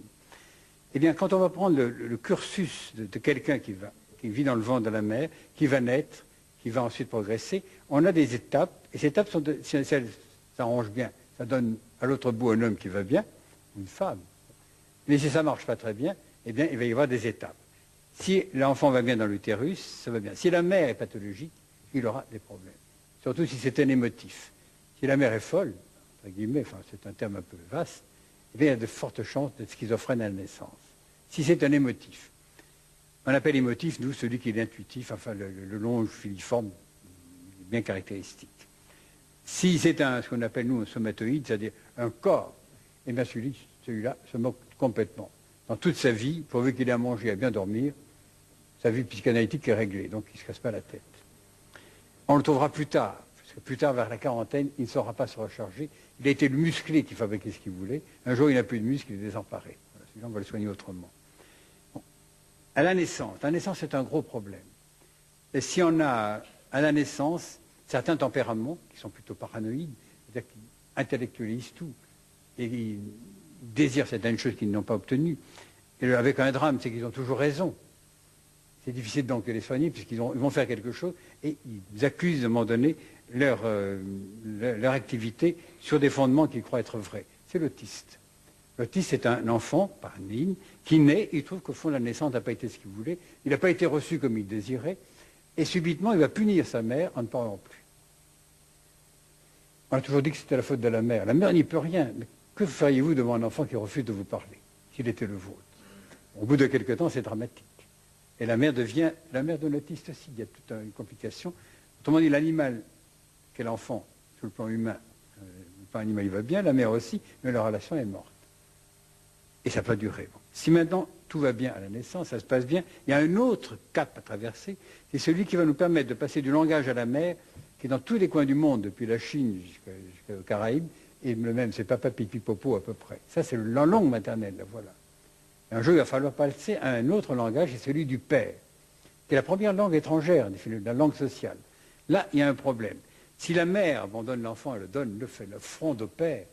Eh bien, quand on va prendre le cursus de quelqu'un qui vit dans le ventre de la mère, qui va naître, qui va ensuite progresser, on a des étapes, et ces étapes, si elles s'arrangent bien, ça donne à l'autre bout un homme qui va bien, une femme. Mais si ça ne marche pas très bien, eh bien, il va y avoir des étapes. Si l'enfant va bien dans l'utérus, ça va bien. Si la mère est pathologique, il aura des problèmes. Surtout si c'est un émotif. Si la mère est folle, entre guillemets, enfin, c'est un terme un peu vaste, eh bien, il y a de fortes chances d'être schizophrène à la naissance. Si c'est un émotif. On appelle émotif, nous, celui qui est intuitif, enfin, le long filiforme, bien caractéristique. Si c'est ce qu'on appelle, nous, un somatoïde, c'est-à-dire un corps, eh bien, celui-là se moque complètement. Dans toute sa vie, pourvu qu'il ait à manger et à bien dormir, sa vie psychanalytique est réglée, donc il ne se casse pas la tête. On le trouvera plus tard, parce que plus tard, vers la quarantaine, il ne saura pas se recharger. Il a été le musclé qui fabriquait ce qu'il voulait. Un jour, il n'a plus de muscle, il est désemparé. Voilà, celui-là, on va le soigner autrement. Bon. À la naissance, c'est un gros problème. Et si on a, à la naissance, certains tempéraments, qui sont plutôt paranoïdes, c'est-à-dire qui intellectualisent tout, et ils désirent certaines choses qu'ils n'ont pas obtenues. Et avec un drame, c'est qu'ils ont toujours raison. C'est difficile donc de les soigner, puisqu'ils vont faire quelque chose, et ils accusent, à un moment donné, leur activité sur des fondements qu'ils croient être vrais. C'est l'autiste. L'autiste, c'est un enfant, paranoïde, qui naît, il trouve qu'au fond, la naissance n'a pas été ce qu'il voulait, il n'a pas été reçu comme il désirait, et subitement, il va punir sa mère en ne parlant plus. On a toujours dit que c'était la faute de la mère. La mère n'y peut rien. Mais que feriez-vous devant un enfant qui refuse de vous parler, s'il était le vôtre? Au bout de quelque temps, c'est dramatique. Et la mère devient la mère de l'autiste aussi. Il y a toute une complication. Autrement dit, l'animal qu'est l'enfant, sur le plan humain, le plan animal, il va bien, la mère aussi, mais leur relation est morte. Et ça peut durer. Bon. Si maintenant tout va bien à la naissance, ça se passe bien, il y a un autre cap à traverser, c'est celui qui va nous permettre de passer du langage à la mère, qui est dans tous les coins du monde, depuis la Chine jusqu'aux Caraïbes, et le même, c'est papa, pipi, popo à peu près. Ça, c'est la langue maternelle, là, voilà. Et un jour, il va falloir passer à un autre langage, c'est celui du père, qui est la première langue étrangère, la langue sociale. Là, il y a un problème. Si la mère abandonne l'enfant, elle le fait le front au père,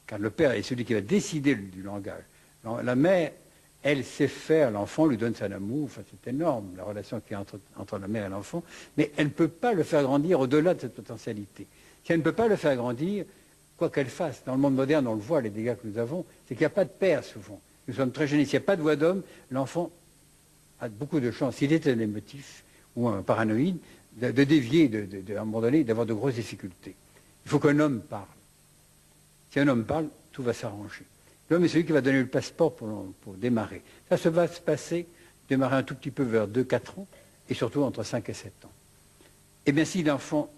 car le père est celui qui va décider du langage. La mère, elle sait faire, l'enfant lui donne son amour, enfin, c'est énorme, la relation qu'il y a entre la mère et l'enfant, mais elle ne peut pas le faire grandir au-delà de cette potentialité. Si elle ne peut pas le faire grandir, quoi qu'elle fasse, dans le monde moderne, on le voit, les dégâts que nous avons, c'est qu'il n'y a pas de père souvent. Nous sommes très gênés. S'il n'y a pas de voix d'homme, l'enfant a beaucoup de chances, s'il est un émotif ou un paranoïde, de dévier, à un moment donné, d'avoir de grosses difficultés. Il faut qu'un homme parle. Si un homme parle, tout va s'arranger. L'homme est celui qui va donner le passeport pour démarrer. Ça va se passer, démarrer un tout petit peu vers 2-4 ans, et surtout entre 5 et 7 ans. Eh bien, si l'enfant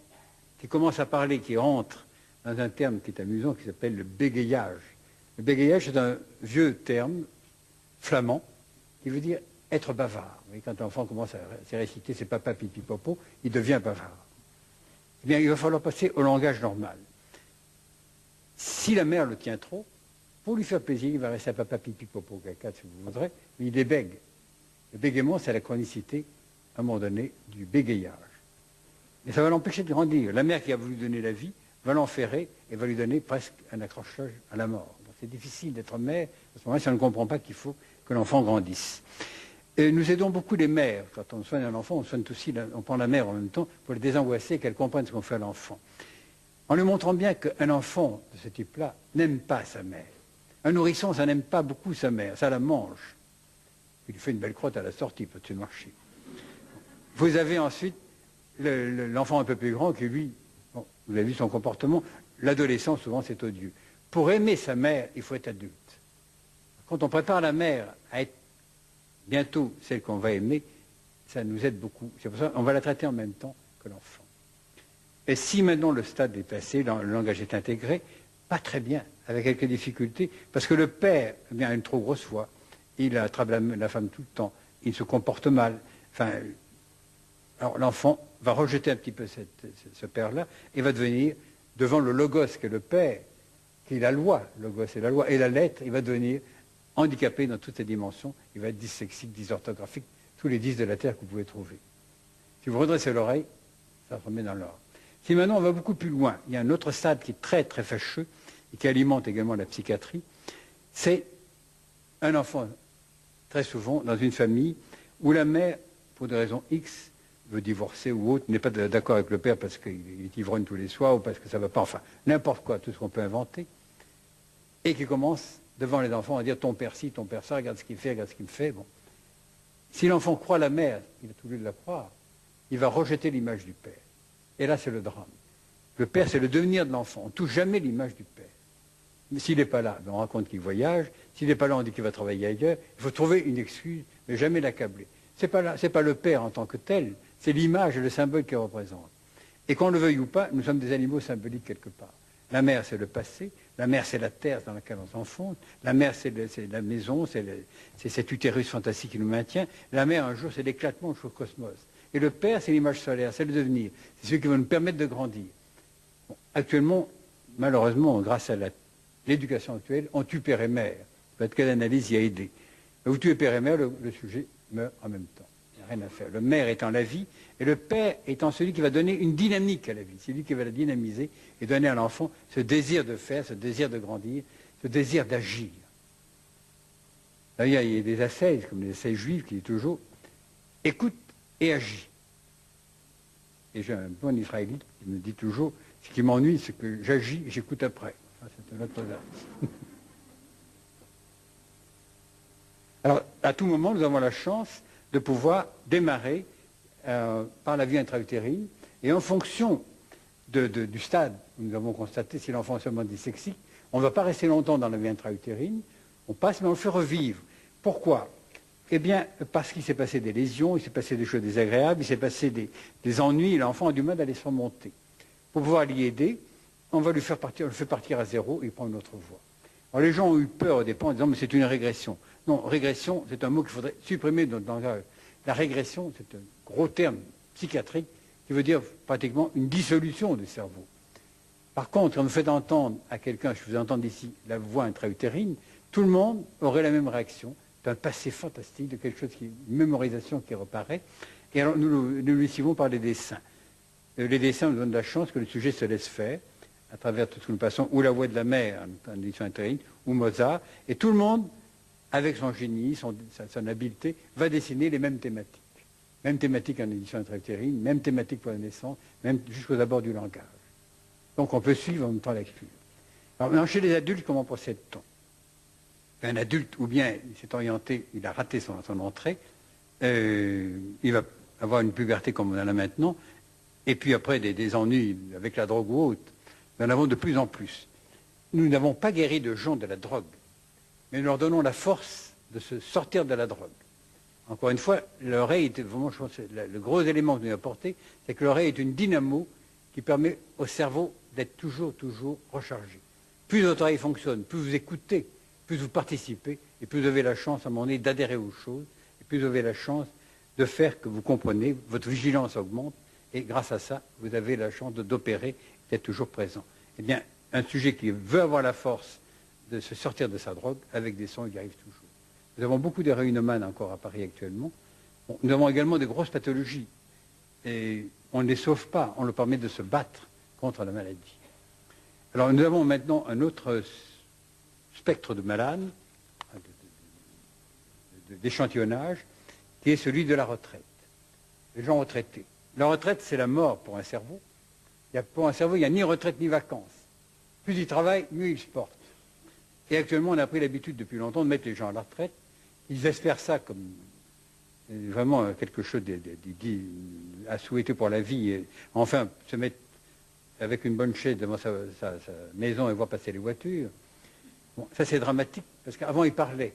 qui commence à parler, qui rentre dans un terme qui est amusant, qui s'appelle le bégayage. Le bégayage, c'est un vieux terme flamand qui veut dire être bavard. Et quand l'enfant commence à réciter ses papa, pipi, popo, il devient bavard. Eh bien, il va falloir passer au langage normal. Si la mère le tient trop, pour lui faire plaisir, il va rester à papa, pipi, popo, caca, si vous voudrez, mais il est bègue. Le bégaiement, c'est la chronicité, à un moment donné, du bégayage. Mais ça va l'empêcher de grandir. La mère qui a voulu donner la vie va l'enferrer et va lui donner presque un accrochage à la mort. C'est difficile d'être mère, à ce moment-là, si on ne comprend pas qu'il faut que l'enfant grandisse. Et nous aidons beaucoup les mères. Quand on soigne un enfant, on soigne aussi, on prend la mère en même temps pour le désangoisser et qu'elle comprenne ce qu'on fait à l'enfant. En lui montrant bien qu'un enfant de ce type-là n'aime pas sa mère. Un nourrisson, ça n'aime pas beaucoup sa mère, ça la mange. Il lui fait une belle crotte à la sortie, peut-être marcher. Vous avez ensuite l'enfant un peu plus grand qui, lui, bon, vous avez vu son comportement, l'adolescent, souvent, c'est odieux. Pour aimer sa mère, il faut être adulte. Quand on prépare la mère à être bientôt celle qu'on va aimer, ça nous aide beaucoup. C'est pour ça qu'on va la traiter en même temps que l'enfant. Et si maintenant le stade est passé, le langage est intégré, pas très bien, avec quelques difficultés, parce que le père eh bien, a une trop grosse voix, il attrape la femme tout le temps, il se comporte mal. Enfin, alors l'enfant va rejeter un petit peu ce père-là et va devenir, devant le logos qui est le père, qui est la loi, le logos est la loi, et la lettre, il va devenir handicapé dans toutes ses dimensions, il va être dyslexique, dysorthographique, tous les 10 de la terre que vous pouvez trouver. Si vous redressez l'oreille, ça se remet dans l'ordre. Si maintenant on va beaucoup plus loin, il y a un autre stade qui est très très fâcheux et qui alimente également la psychiatrie, c'est un enfant, très souvent, dans une famille où la mère, pour des raisons X, veut divorcer ou autre, n'est pas d'accord avec le père parce qu'il est ivrogne tous les soirs ou parce que ça ne va pas, enfin, n'importe quoi, tout ce qu'on peut inventer, et qui commence devant les enfants à dire ton père ci, ton père ça, regarde ce qu'il fait, regarde ce qu'il me fait. Bon. Si l'enfant croit la mère, il a tout lieu de la croire, il va rejeter l'image du père. Et là, c'est le drame. Le père, c'est le devenir de l'enfant. On ne touche jamais l'image du père. Mais s'il n'est pas là, on raconte qu'il voyage. S'il n'est pas là, on dit qu'il va travailler ailleurs. Il faut trouver une excuse, mais jamais l'accabler. Ce n'est pas le père en tant que tel, c'est l'image et le symbole qu'il représente. Et qu'on le veuille ou pas, nous sommes des animaux symboliques quelque part. La mère, c'est le passé. La mère, c'est la terre dans laquelle on s'enfonce. La mère, c'est la maison, c'est cet utérus fantastique qui nous maintient. La mère, un jour, c'est l'éclatement du cosmos. Et le père, c'est l'image solaire, c'est le devenir. C'est celui qui va nous permettre de grandir. Bon, actuellement, malheureusement, grâce à l'éducation actuelle, on tue père et mère. Peut-être que l'analyse y a aidé. Mais vous tuez père et mère, le sujet meurt en même temps. Il n'y a rien à faire. Le mère étant la vie, et le père étant celui qui va donner une dynamique à la vie. C'est lui qui va la dynamiser et donner à l'enfant ce désir de faire, ce désir de grandir, ce désir d'agir. D'ailleurs, il y a des ascèses, comme les ascèses juives, qui disent toujours « écoute et agis ». Et j'ai un bon israélite qui me dit toujours « ce qui m'ennuie, c'est que j'agis et j'écoute après ». Enfin, c'est un autre hasard. Alors, à tout moment, nous avons la chance de pouvoir démarrer par la vie intra-utérine, et en fonction du stade où nous avons constaté si l'enfant est seulement dyslexique, on ne va pas rester longtemps dans la vie intra-utérine, on passe, mais on le fait revivre. Pourquoi? Eh bien, parce qu'il s'est passé des lésions, il s'est passé des choses désagréables, il s'est passé des ennuis, et l'enfant a du mal à les surmonter. Pour pouvoir l'y aider, on le fait partir à zéro, et il prend une autre voie. Alors, les gens ont eu peur au départ en disant, mais c'est une régression. Non, régression, c'est un mot qu'il faudrait supprimer dans le langage. La régression, c'est un gros terme psychiatrique qui veut dire pratiquement une dissolution du cerveau. Par contre, quand vous faites entendre à quelqu'un, je vous entends ici, la voix intra-utérine, tout le monde aurait la même réaction, d'un passé fantastique, de quelque chose une mémorisation qui reparaît. Et alors, nous le suivons par les dessins. Les dessins nous donnent la chance que le sujet se laisse faire, à travers tout ce que nous passons, ou la voix de la mère, en édition intra-utérine, ou Mozart, et tout le monde, avec son génie, son habileté, va dessiner les mêmes thématiques. Même thématique en édition intra-utérine, même thématique pour la naissance, même jusqu'aux abords du langage. Donc on peut suivre en même temps la lecture. Alors maintenant, chez les adultes, comment procède-t-on? Un adulte, ou bien il s'est orienté, il a raté son entrée, il va avoir une puberté comme on en a maintenant, et puis après des ennuis avec la drogue ou autre, nous en avons de plus en plus. Nous n'avons pas guéri de gens de la drogue, mais nous leur donnons la force de se sortir de la drogue. Encore une fois, l'oreille est vraiment, je pense, le gros élément que nous avons apporté, c'est que l'oreille est une dynamo qui permet au cerveau d'être toujours rechargé. Plus votre oreille fonctionne, plus vous écoutez, plus vous participez, et plus vous avez la chance à un moment donné d'adhérer aux choses, et plus vous avez la chance de faire que vous comprenez, votre vigilance augmente, et grâce à ça, vous avez la chance d'opérer, d'être toujours présent. Eh bien, un sujet qui veut avoir la force de se sortir de sa drogue, avec des sons, il y arrive toujours. Nous avons beaucoup d'héroïnomanes encore à Paris actuellement. Bon, nous avons également des grosses pathologies. Et on ne les sauve pas, on leur permet de se battre contre la maladie. Alors nous avons maintenant un autre spectre de malades, d'échantillonnage, qui est celui de la retraite. Les gens retraités. La retraite, c'est la mort pour un cerveau. Pour un cerveau, il n'y a ni retraite ni vacances. Plus il travaille, mieux il se porte. Et actuellement, on a pris l'habitude depuis longtemps de mettre les gens à la retraite. Ils espèrent ça comme vraiment quelque chose à souhaiter pour la vie. Et enfin, se mettre avec une bonne chaise devant sa maison et voir passer les voitures. Bon, ça, c'est dramatique, parce qu'avant, ils parlaient.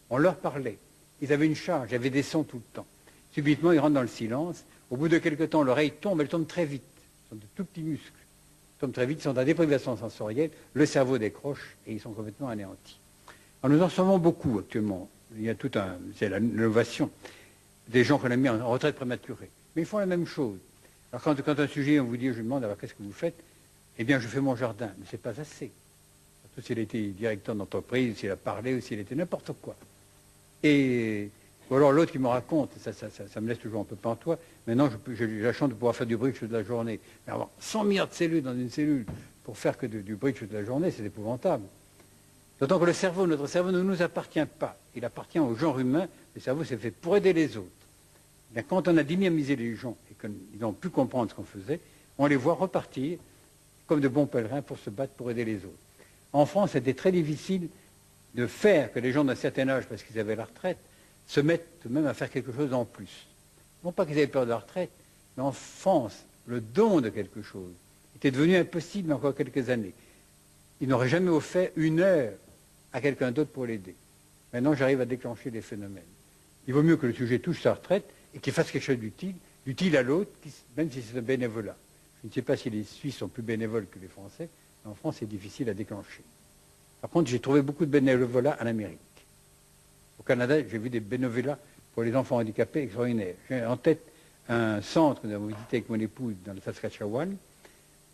On leur parlait. Ils avaient une charge, il y avait des sons tout le temps. Subitement, ils rentrent dans le silence. Au bout de quelque temps, l'oreille tombe, elle tombe très vite. Ce sont de tout petits muscles. Ils tombent très vite, ils sont en déprivation sensorielle, le cerveau décroche et ils sont complètement anéantis. Alors, nous en savons beaucoup actuellement. Il y a c'est l'innovation des gens qu'on a mis en retraite prématurée. Mais ils font la même chose. Alors, quand un sujet, on vous dit, je lui demande, alors qu'est-ce que vous faites? Eh bien, je fais mon jardin. Mais c'est pas assez. Surtout s'il était directeur d'entreprise, s'il a parlé ou s'il était n'importe quoi. Ou alors l'autre qui me raconte, ça me laisse toujours un peu pantois, maintenant j'ai la chance de pouvoir faire du bridge toute la journée. Mais avoir 100 milliards de cellules dans une cellule pour faire que du bridge toute la journée, c'est épouvantable. D'autant que notre cerveau ne nous appartient pas. Il appartient au genre humain, le cerveau c'est fait pour aider les autres. Bien, quand on a dynamisé les gens et qu'ils n'ont pu comprendre ce qu'on faisait, on les voit repartir comme de bons pèlerins pour se battre pour aider les autres. En France, c'était très difficile de faire que les gens d'un certain âge, parce qu'ils avaient la retraite, se mettent même à faire quelque chose en plus. Non pas qu'ils avaient peur de la retraite, mais en France, le don de quelque chose était devenu impossible il y a encore quelques années. Ils n'auraient jamais offert 1 heure à quelqu'un d'autre pour l'aider. Maintenant, j'arrive à déclencher des phénomènes. Il vaut mieux que le sujet touche sa retraite et qu'il fasse quelque chose d'utile à l'autre, même si c'est un bénévolat. Je ne sais pas si les Suisses sont plus bénévoles que les Français, mais en France, c'est difficile à déclencher. Par contre, j'ai trouvé beaucoup de bénévolat en Amérique. Au Canada, j'ai vu des bénévolats pour les enfants handicapés extraordinaires. J'ai en tête un centre que nous avons visité avec mon épouse dans le Saskatchewan,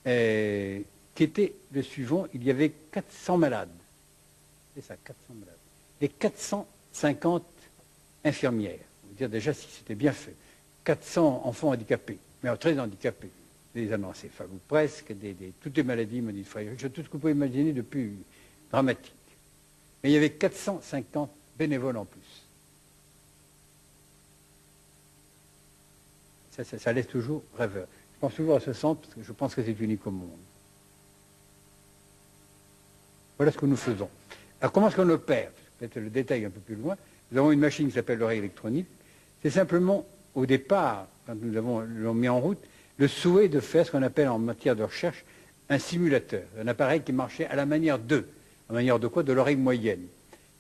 qui était le suivant, il y avait 400 malades. C'est ça, 400 malades. Et 450 infirmières. On va dire déjà si c'était bien fait. 400 enfants handicapés, mais très handicapés. Des anencéphales, ou presque, toutes les maladies, me dit Frédéric, tout ce que vous pouvez imaginer de plus dramatique. Mais il y avait 450 bénévoles en plus. Ça laisse toujours rêveur. Je pense toujours à ce centre parce que je pense que c'est unique au monde. Voilà ce que nous faisons. Alors comment est-ce qu'on opère? Peut-être le détail un peu plus loin. Nous avons une machine qui s'appelle l'oreille électronique. C'est simplement, au départ, quand nous l'avons mis en route, le souhait de faire ce qu'on appelle en matière de recherche un simulateur, un appareil qui marchait à la manière de. À la manière de quoi? De l'oreille moyenne.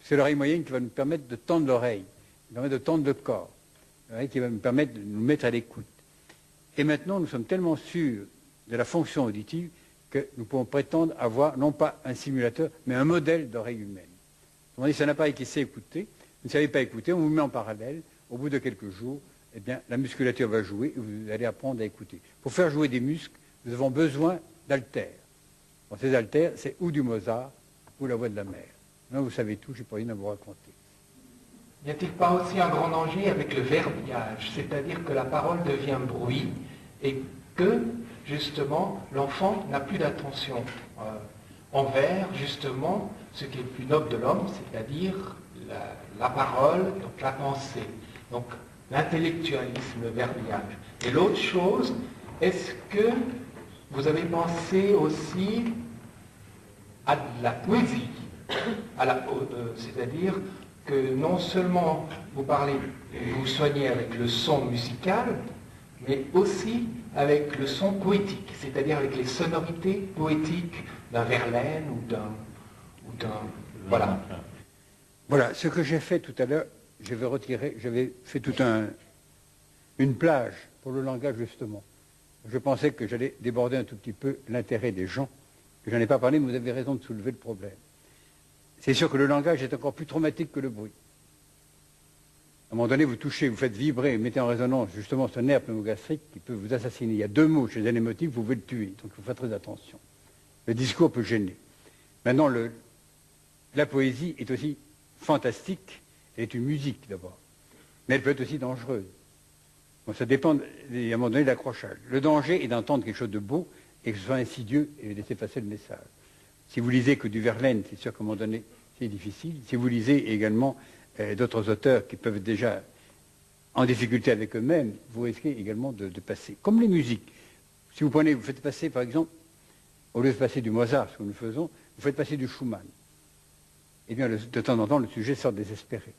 C'est l'oreille moyenne qui va nous permettre de tendre l'oreille, qui va nous permettre de tendre le corps, l'oreille qui va nous permettre de nous mettre à l'écoute. Et maintenant, nous sommes tellement sûrs de la fonction auditive que nous pouvons prétendre avoir, non pas un simulateur, mais un modèle d'oreille humaine. On dit, c'est un appareil qui sait écouter. Vous ne savez pas écouter, on vous met en parallèle. Au bout de quelques jours, eh bien, la musculature va jouer et vous allez apprendre à écouter. Pour faire jouer des muscles, nous avons besoin d'haltères. Bon, ces haltères, c'est ou du Mozart ou la voix de la mer. Là, vous savez tout, je n'ai pas rien à vous raconter. N'y a-t-il pas aussi un grand danger avec le verbiage, c'est-à-dire que la parole devient bruit et que, justement, l'enfant n'a plus d'attention envers, justement, ce qui est le plus noble de l'homme, c'est-à-dire la parole, donc la pensée, donc l'intellectualisme, le verbiage. Et l'autre chose, est-ce que vous avez pensé aussi à de la poésie, c'est-à-dire que non seulement vous soignez avec le son musical, mais aussi avec le son poétique, c'est-à-dire avec les sonorités poétiques d'un Verlaine ou d'un voilà. Voilà, ce que j'ai fait tout à l'heure, j'avais fait toute une plage pour le langage justement. Je pensais que j'allais déborder un tout petit peu l'intérêt des gens, que je n'en ai pas parlé, mais vous avez raison de soulever le problème. C'est sûr que le langage est encore plus traumatique que le bruit. À un moment donné, vous touchez, vous faites vibrer, vous mettez en résonance justement ce nerf pneumogastrique qui peut vous assassiner. Il y a 2 mots chez un émotif, vous pouvez le tuer, donc il faut faire très attention. Le discours peut gêner. Maintenant, la poésie est aussi fantastique, elle est une musique d'abord, mais elle peut être aussi dangereuse. Bon, ça dépend, à un moment donné, de l'accrochage. Le danger est d'entendre quelque chose de beau et que ce soit insidieux et de laisser passer le message. Si vous lisez que du Verlaine, c'est sûr qu'à un moment donné, c'est difficile. Si vous lisez également d'autres auteurs qui peuvent être déjà en difficulté avec eux-mêmes, vous risquez également de passer. Comme les musiques. Si vous prenez, vous faites passer, par exemple, au lieu de passer du Mozart, ce que nous faisons, vous faites passer du Schumann. Eh bien, de temps en temps, le sujet sort désespéré.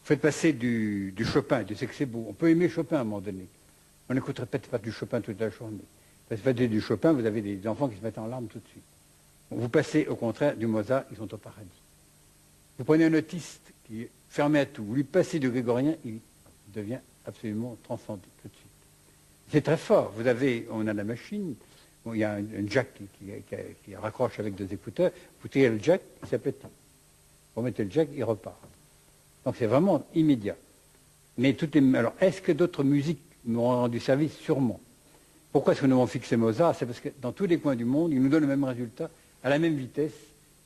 Vous faites passer du Chopin, Dieu sait que c'est beau. On peut aimer Chopin à un moment donné. On n'écouterait peut-être pas du Chopin toute la journée. Vous faites passer du Chopin, vous avez des enfants qui se mettent en larmes tout de suite. Vous passez, au contraire, du Mozart, ils sont au paradis. Vous prenez un autiste qui est fermé à tout, vous lui passez du grégorien, il devient absolument transcendé tout de suite. C'est très fort. On a la machine, bon, il y a un jack qui raccroche avec deux écouteurs, vous tirez le jack, il s'aplatit. Vous mettez le jack, il repart. Donc c'est vraiment immédiat. Mais alors, est-ce que d'autres musiques m'ont rendu service? Sûrement. Pourquoi est-ce que nous avons fixé Mozart? C'est parce que dans tous les coins du monde, il nous donne le même résultat, à la même vitesse,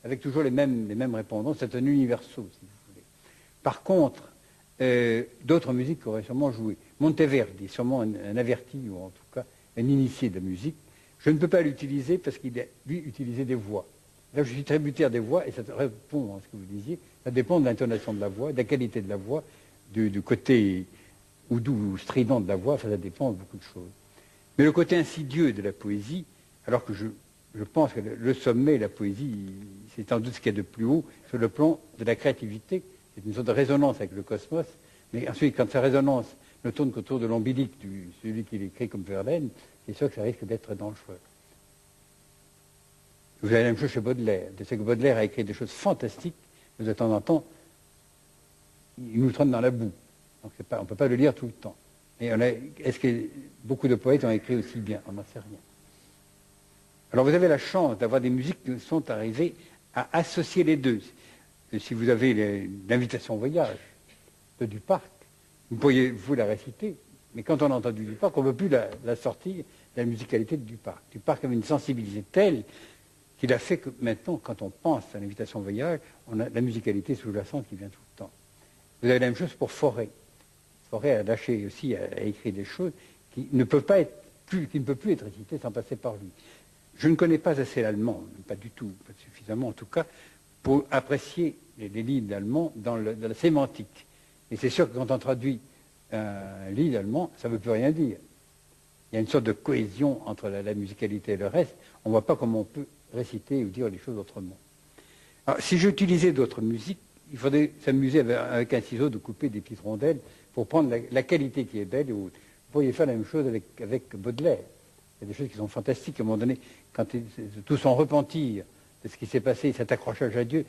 avec toujours les mêmes répondants. C'est un universo, si vous voulez. Par contre, d'autres musiques auraient sûrement joué. Monteverdi, sûrement un averti, ou en tout cas un initié de la musique. Je ne peux pas l'utiliser parce qu'il a, lui, utilisé des voix. Là, je suis tributaire des voix, et ça répond à ce que vous disiez. Ça dépend de l'intonation de la voix, de la qualité de la voix, du côté ou doux ou strident de la voix, ça dépend de beaucoup de choses. Mais le côté insidieux de la poésie, alors que je pense que le sommet, la poésie, c'est sans doute ce qu'il y a de plus haut sur le plan de la créativité. C'est une sorte de résonance avec le cosmos. Mais ensuite, quand sa résonance ne tourne qu'autour de l'ombilic, celui qui l'écrit comme Verlaine, c'est sûr que ça risque d'être dangereux. Vous avez la même chose chez Baudelaire. Je sais que Baudelaire a écrit des choses fantastiques, mais de temps en temps, il nous traîne dans la boue. Donc on ne peut pas le lire tout le temps. Et est-ce que beaucoup de poètes ont écrit aussi bien? On n'en sait rien. Alors vous avez la chance d'avoir des musiques qui sont arrivées à associer les deux. Si vous avez l'invitation au voyage de Duparc, vous pourriez vous la réciter, mais quand on a entendu Duparc, on ne peut plus la sortir de la musicalité de Duparc. Duparc avait une sensibilité telle qu'il a fait que maintenant, quand on pense à l'invitation au voyage, on a la musicalité sous-jacente qui vient tout le temps. Vous avez la même chose pour Fauré. Fauré a lâché aussi, a écrit des choses qui ne peuvent plus être récitées sans passer par lui. Je ne connais pas assez l'allemand, pas du tout, pas suffisamment en tout cas, pour apprécier les livres d'allemand dans la sémantique. Et c'est sûr que quand on traduit un livre d'allemand, ça ne veut plus rien dire. Il y a une sorte de cohésion entre la musicalité et le reste. On ne voit pas comment on peut réciter ou dire les choses autrement. Alors, si j'utilisais d'autres musiques, il faudrait s'amuser avec un ciseau de couper des petites rondelles pour prendre la qualité qui est belle. Vous pourriez faire la même chose avec Baudelaire. Il y a des choses qui sont fantastiques. À un moment donné, quand tout son repentir de ce qui s'est passé, cet accrochage à Dieu,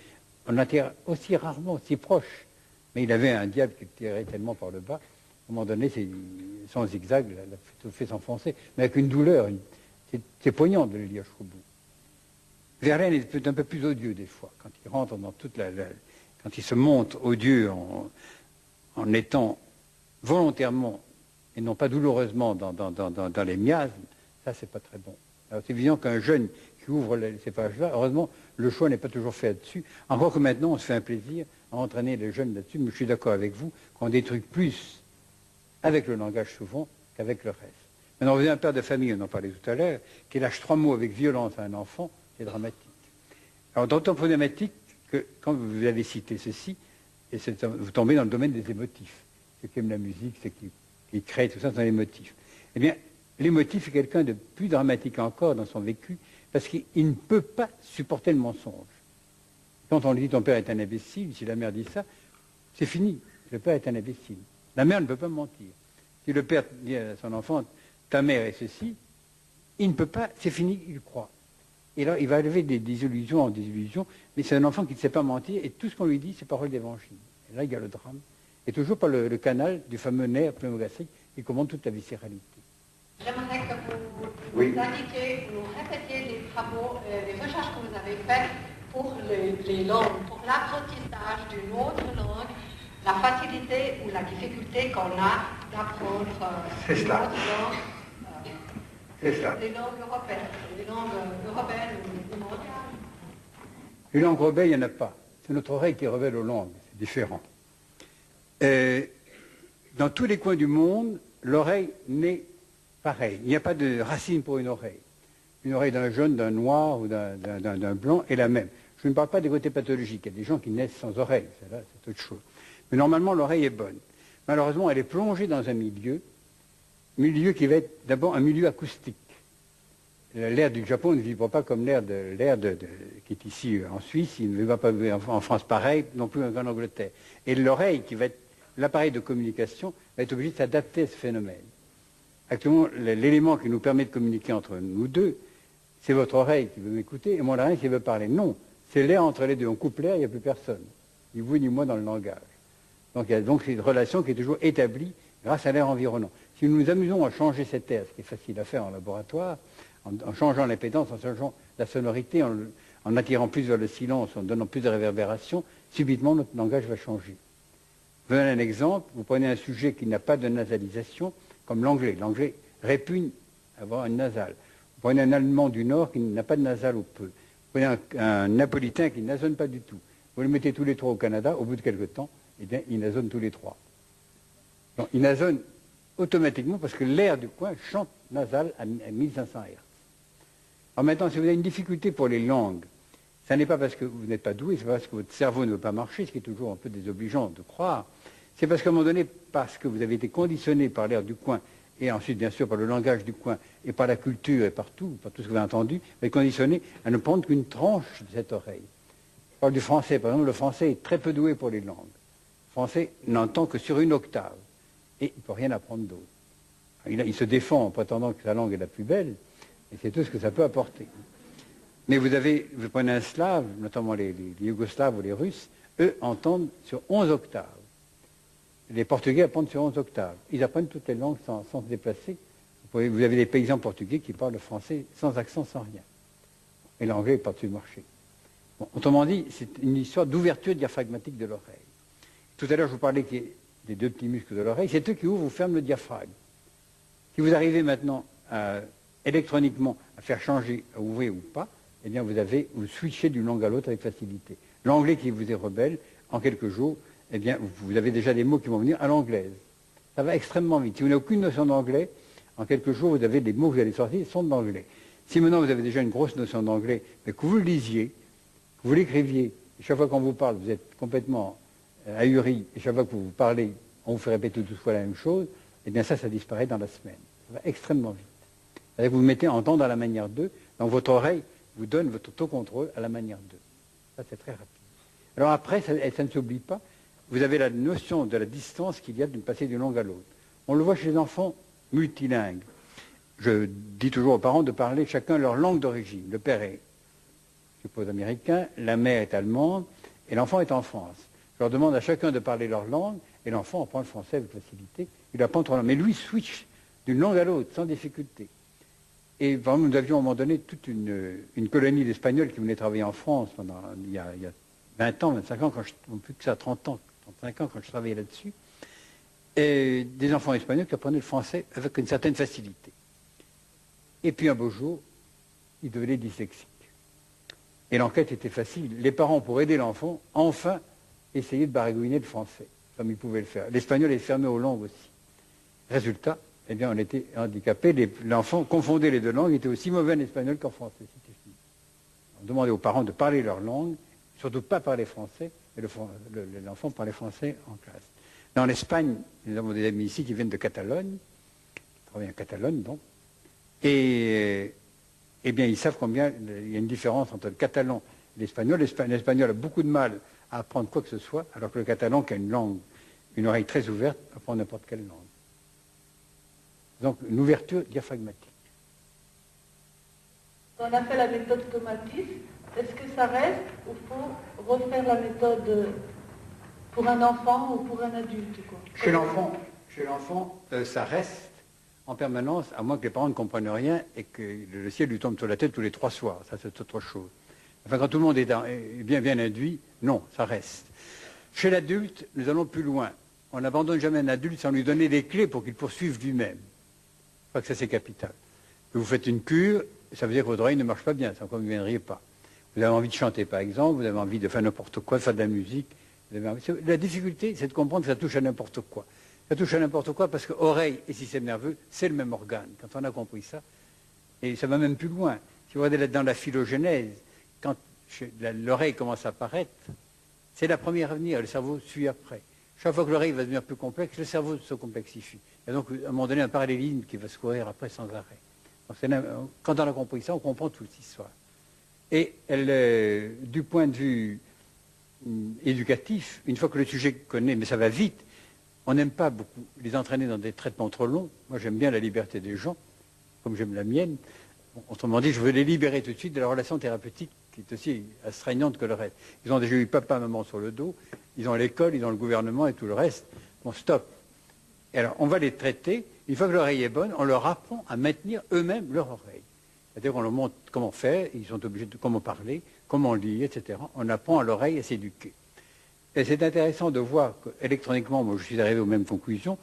on était aussi rarement aussi proche. Mais il avait un diable qui tirait tellement par le bas. À un moment donné, son zigzag l'a fait s'enfoncer. Mais avec une douleur, c'est poignant de le lire jusqu'au bout. Verlaine est un peu plus odieux des fois, quand il rentre dans toute quand il se montre odieux en étant volontairement et non pas douloureusement dans les miasmes, ça c'est pas très bon. Alors c'est évident qu'un jeune qui ouvre ces pages-là, heureusement, le choix n'est pas toujours fait là-dessus. Encore que maintenant, on se fait un plaisir à entraîner les jeunes là-dessus, mais je suis d'accord avec vous qu'on détruit plus avec le langage souvent qu'avec le reste. Maintenant, vous avez un père de famille, on en parlait tout à l'heure, qui lâche 3 mots avec violence à un enfant, c'est dramatique. Alors d'autant plus dramatique que quand vous avez cité ceci, et vous tombez dans le domaine des émotifs. Ceux qui aiment la musique, ceux qui créent, tout ça sont les motifs. Eh bien, l'émotif est quelqu'un de plus dramatique encore dans son vécu, parce qu'il ne peut pas supporter le mensonge. Quand on lui dit ton père est un imbécile, si la mère dit ça, c'est fini, le père est un imbécile. La mère ne peut pas mentir. Si le père dit à son enfant, ta mère est ceci, il ne peut pas, c'est fini, il croit. Et là, il va lever des illusions en désillusions, mais c'est un enfant qui ne sait pas mentir, et tout ce qu'on lui dit, c'est parole d'évangile. Et là, il y a le drame. Et toujours par le canal du fameux nerf pneumogastrique qui commande toute la viscéralité. J'aimerais que vous indiquiez, vous répétiez les travaux, les recherches que vous avez faites pour les langues, pour l'apprentissage d'une autre langue, la facilité ou la difficulté qu'on a d'apprendre une autre langue. C'est ça. Les langues européennes ou mondiales. Une langue rebelle, il n'y en a pas. C'est notre oreille qui est rebelle aux langues, c'est différent. Dans tous les coins du monde, l'oreille naît pareil. Il n'y a pas de racine pour une oreille. Une oreille d'un jaune, d'un noir ou d'un blanc est la même. Je ne parle pas des côtés pathologiques. Il y a des gens qui naissent sans oreille. C'est autre chose. Mais normalement, l'oreille est bonne. Malheureusement, elle est plongée dans un milieu qui va être d'abord un milieu acoustique. L'air du Japon ne vibre pas comme l'air qui est ici en Suisse. Il ne vibre pas en France pareil, non plus en Angleterre. Et l'oreille, qui va être l'appareil de communication, va être obligé de s'adapter à ce phénomène. Actuellement, l'élément qui nous permet de communiquer entre nous deux, c'est votre oreille qui veut m'écouter et mon oreille qui veut parler. Non, c'est l'air entre les deux. On coupe l'air, il n'y a plus personne. Ni vous ni moi dans le langage. Donc il y a donc cette relation qui est toujours établie grâce à l'air environnant. Si nous nous amusons à changer cet air, ce qui est facile à faire en laboratoire, en changeant l'impédance, en changeant la sonorité, en attirant plus vers le silence, en donnant plus de réverbération, subitement notre langage va changer. Je vous donne un exemple. Vous prenez un sujet qui n'a pas de nasalisation, comme l'anglais. L'anglais répugne avoir une nasale. Vous prenez un Allemand du Nord qui n'a pas de nasale ou peu. Vous prenez un Napolitain qui ne nasonne pas du tout. Vous le mettez tous les trois au Canada, au bout de quelque temps, eh bien, il nasonne tous les trois. Donc, il nasonne automatiquement parce que l'air du coin chante nasal à 1500 Hz. Alors maintenant, si vous avez une difficulté pour les langues, ce n'est pas parce que vous n'êtes pas doué, c'est pas parce que votre cerveau ne veut pas marcher, ce qui est toujours un peu désobligeant de croire. C'est parce qu'à un moment donné, parce que vous avez été conditionné par l'air du coin, et ensuite, bien sûr, par le langage du coin, et par la culture, et par tout ce que vous avez entendu, vous êtes conditionné à ne prendre qu'une tranche de cette oreille. Je parle du français, par exemple, le français est très peu doué pour les langues. Le français n'entend que sur une octave, et il ne peut rien apprendre d'autre. Il se défend en prétendant que sa langue est la plus belle, et c'est tout ce que ça peut apporter. Mais vous prenez un slave, notamment les Yougoslaves ou les Russes, eux entendent sur 11 octaves. Les Portugais apprennent sur 11 octaves. Ils apprennent toutes les langues sans se déplacer. Vous avez des paysans portugais qui parlent le français sans accent, sans rien. Et l'anglais est par-dessus le marché. Bon, autrement dit, c'est une histoire d'ouverture diaphragmatique de l'oreille. Tout à l'heure, je vous parlais des deux petits muscles de l'oreille. C'est eux qui ouvrent ou ferment le diaphragme. Si vous arrivez maintenant électroniquement à faire changer, à ouvrir ou pas, eh bien vous switchez d'une langue à l'autre avec facilité. L'anglais qui vous est rebelle, en quelques jours, eh bien vous avez déjà des mots qui vont venir à l'anglaise. Ça va extrêmement vite. Si vous n'avez aucune notion d'anglais, en quelques jours, vous avez des mots que vous allez sortir qui sont d'anglais. Si maintenant vous avez déjà une grosse notion d'anglais, mais que vous le lisiez, que vous l'écriviez, et chaque fois qu'on vous parle, vous êtes complètement ahuri, et chaque fois que vous parlez, on vous fait répéter 12 fois la même chose, eh bien ça disparaît dans la semaine. Ça va extrêmement vite. C'est-à-dire que vous mettez en entendre à la manière 2, donc votre oreille vous donne votre autocontrôle à la manière 2. Ça, c'est très rapide. Alors après, ça ne s'oublie pas, vous avez la notion de la distance qu'il y a de passer d'une langue à l'autre. On le voit chez les enfants multilingues. Je dis toujours aux parents de parler chacun leur langue d'origine. Le père est, je suppose, américain, la mère est allemande, et l'enfant est en France. Je leur demande à chacun de parler leur langue, et l'enfant apprend le français avec facilité. Il apprend trois langues. Mais lui switch d'une langue à l'autre, sans difficulté. Et par exemple, nous avions à un moment donné toute une colonie d'Espagnols qui venaient travailler en France il y a 20 ans, 25 ans, plus que ça, 30 ans, 35 ans, quand je travaillais là-dessus. Et des enfants espagnols qui apprenaient le français avec une certaine facilité. Et puis un beau jour, ils devenaient dyslexiques. Et l'enquête était facile. Les parents, pour aider l'enfant, enfin essayaient de baragouiner le français, comme ils pouvaient le faire. L'espagnol est fermé aux langues aussi. Résultat, eh bien, on était handicapés. L'enfant confondait les deux langues, il était aussi mauvais en espagnol qu'en français. C'était fini. On demandait aux parents de parler leur langue, surtout pas parler français, mais l'enfant parlait français en classe. Dans l'Espagne, nous avons des amis ici qui viennent de Catalogne, qui travaillent en Catalogne, donc, et eh bien, ils savent combien il y a une différence entre le catalan et l'espagnol. L'espagnol a beaucoup de mal à apprendre quoi que ce soit, alors que le catalan, qui a une oreille très ouverte, apprend n'importe quelle langue. Donc, une ouverture diaphragmatique. On a fait la méthode Tomatis. Est-ce que ça reste ou faut refaire la méthode pour un enfant ou pour un adulte, quoi? Chez l'enfant, ça reste en permanence, à moins que les parents ne comprennent rien et que le ciel lui tombe sur la tête tous les 3 soirs. Ça, c'est autre chose. Enfin, quand tout le monde est bien induit, non, ça reste. Chez l'adulte, nous allons plus loin. On n'abandonne jamais un adulte sans lui donner des clés pour qu'il poursuive lui-même. Je crois que ça, c'est capital. Vous faites une cure, ça veut dire que votre oreille ne marche pas bien, sans quoi vous ne viendriez pas. Vous avez envie de chanter, par exemple, vous avez envie de faire n'importe quoi, de faire de la musique. La difficulté, c'est de comprendre que ça touche à n'importe quoi. Ça touche à n'importe quoi parce que oreille et système nerveux, c'est le même organe. Quand on a compris ça, et ça va même plus loin. Si vous regardez dans la phylogénèse, quand l'oreille commence à apparaître, c'est la première à venir, le cerveau suit après. Chaque fois que l'oreille va devenir plus complexe, le cerveau se complexifie. Il y a donc à un moment donné un parallélisme qui va se courir après sans arrêt. Donc, quand on a compris ça, on comprend toute l'histoire. Et du point de vue éducatif, une fois que le sujet connaît, mais ça va vite, on n'aime pas beaucoup les entraîner dans des traitements trop longs. Moi, j'aime bien la liberté des gens, comme j'aime la mienne. Autrement dit, je veux les libérer tout de suite de la relation thérapeutique qui est aussi astreignante que le reste. Ils ont déjà eu papa, maman sur le dos, ils ont l'école, ils ont le gouvernement et tout le reste. Bon, stop. Et alors, on va les traiter. Une fois que l'oreille est bonne, on leur apprend à maintenir eux-mêmes leur oreille. C'est-à-dire qu'on leur montre comment faire, ils sont obligés de comment parler, comment lire, etc. On apprend à l'oreille à s'éduquer. Et c'est intéressant de voir qu'électroniquement, moi je suis arrivé aux mêmes conclusions,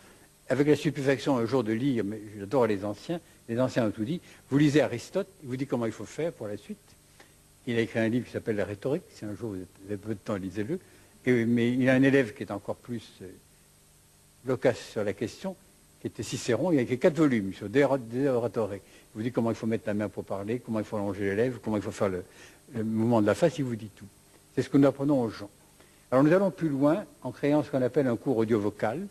avec la stupéfaction un jour de lire, mais j'adore les anciens ont tout dit, vous lisez Aristote, il vous dit comment il faut faire pour la suite. Il a écrit un livre qui s'appelle La rhétorique, si un jour vous avez peu de temps, lisez-le. Mais il a un élève qui est encore plus loquace sur la question, qui était Cicéron, il a écrit 4 volumes sur des oratorés. Il vous dit comment il faut mettre la main pour parler, comment il faut allonger les lèvres, comment il faut faire le mouvement de la face, il vous dit tout. C'est ce que nous apprenons aux gens. Alors nous allons plus loin en créant ce qu'on appelle un cours audio-vocal,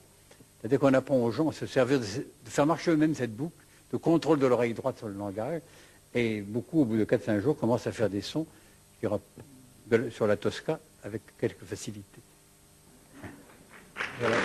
c'est-à-dire qu'on apprend aux gens à se servir de faire marcher eux-mêmes cette boucle de contrôle de l'oreille droite sur le langage, et beaucoup, au bout de 4-5 jours, commencent à faire des sons sur la Tosca avec quelques facilités. Voilà.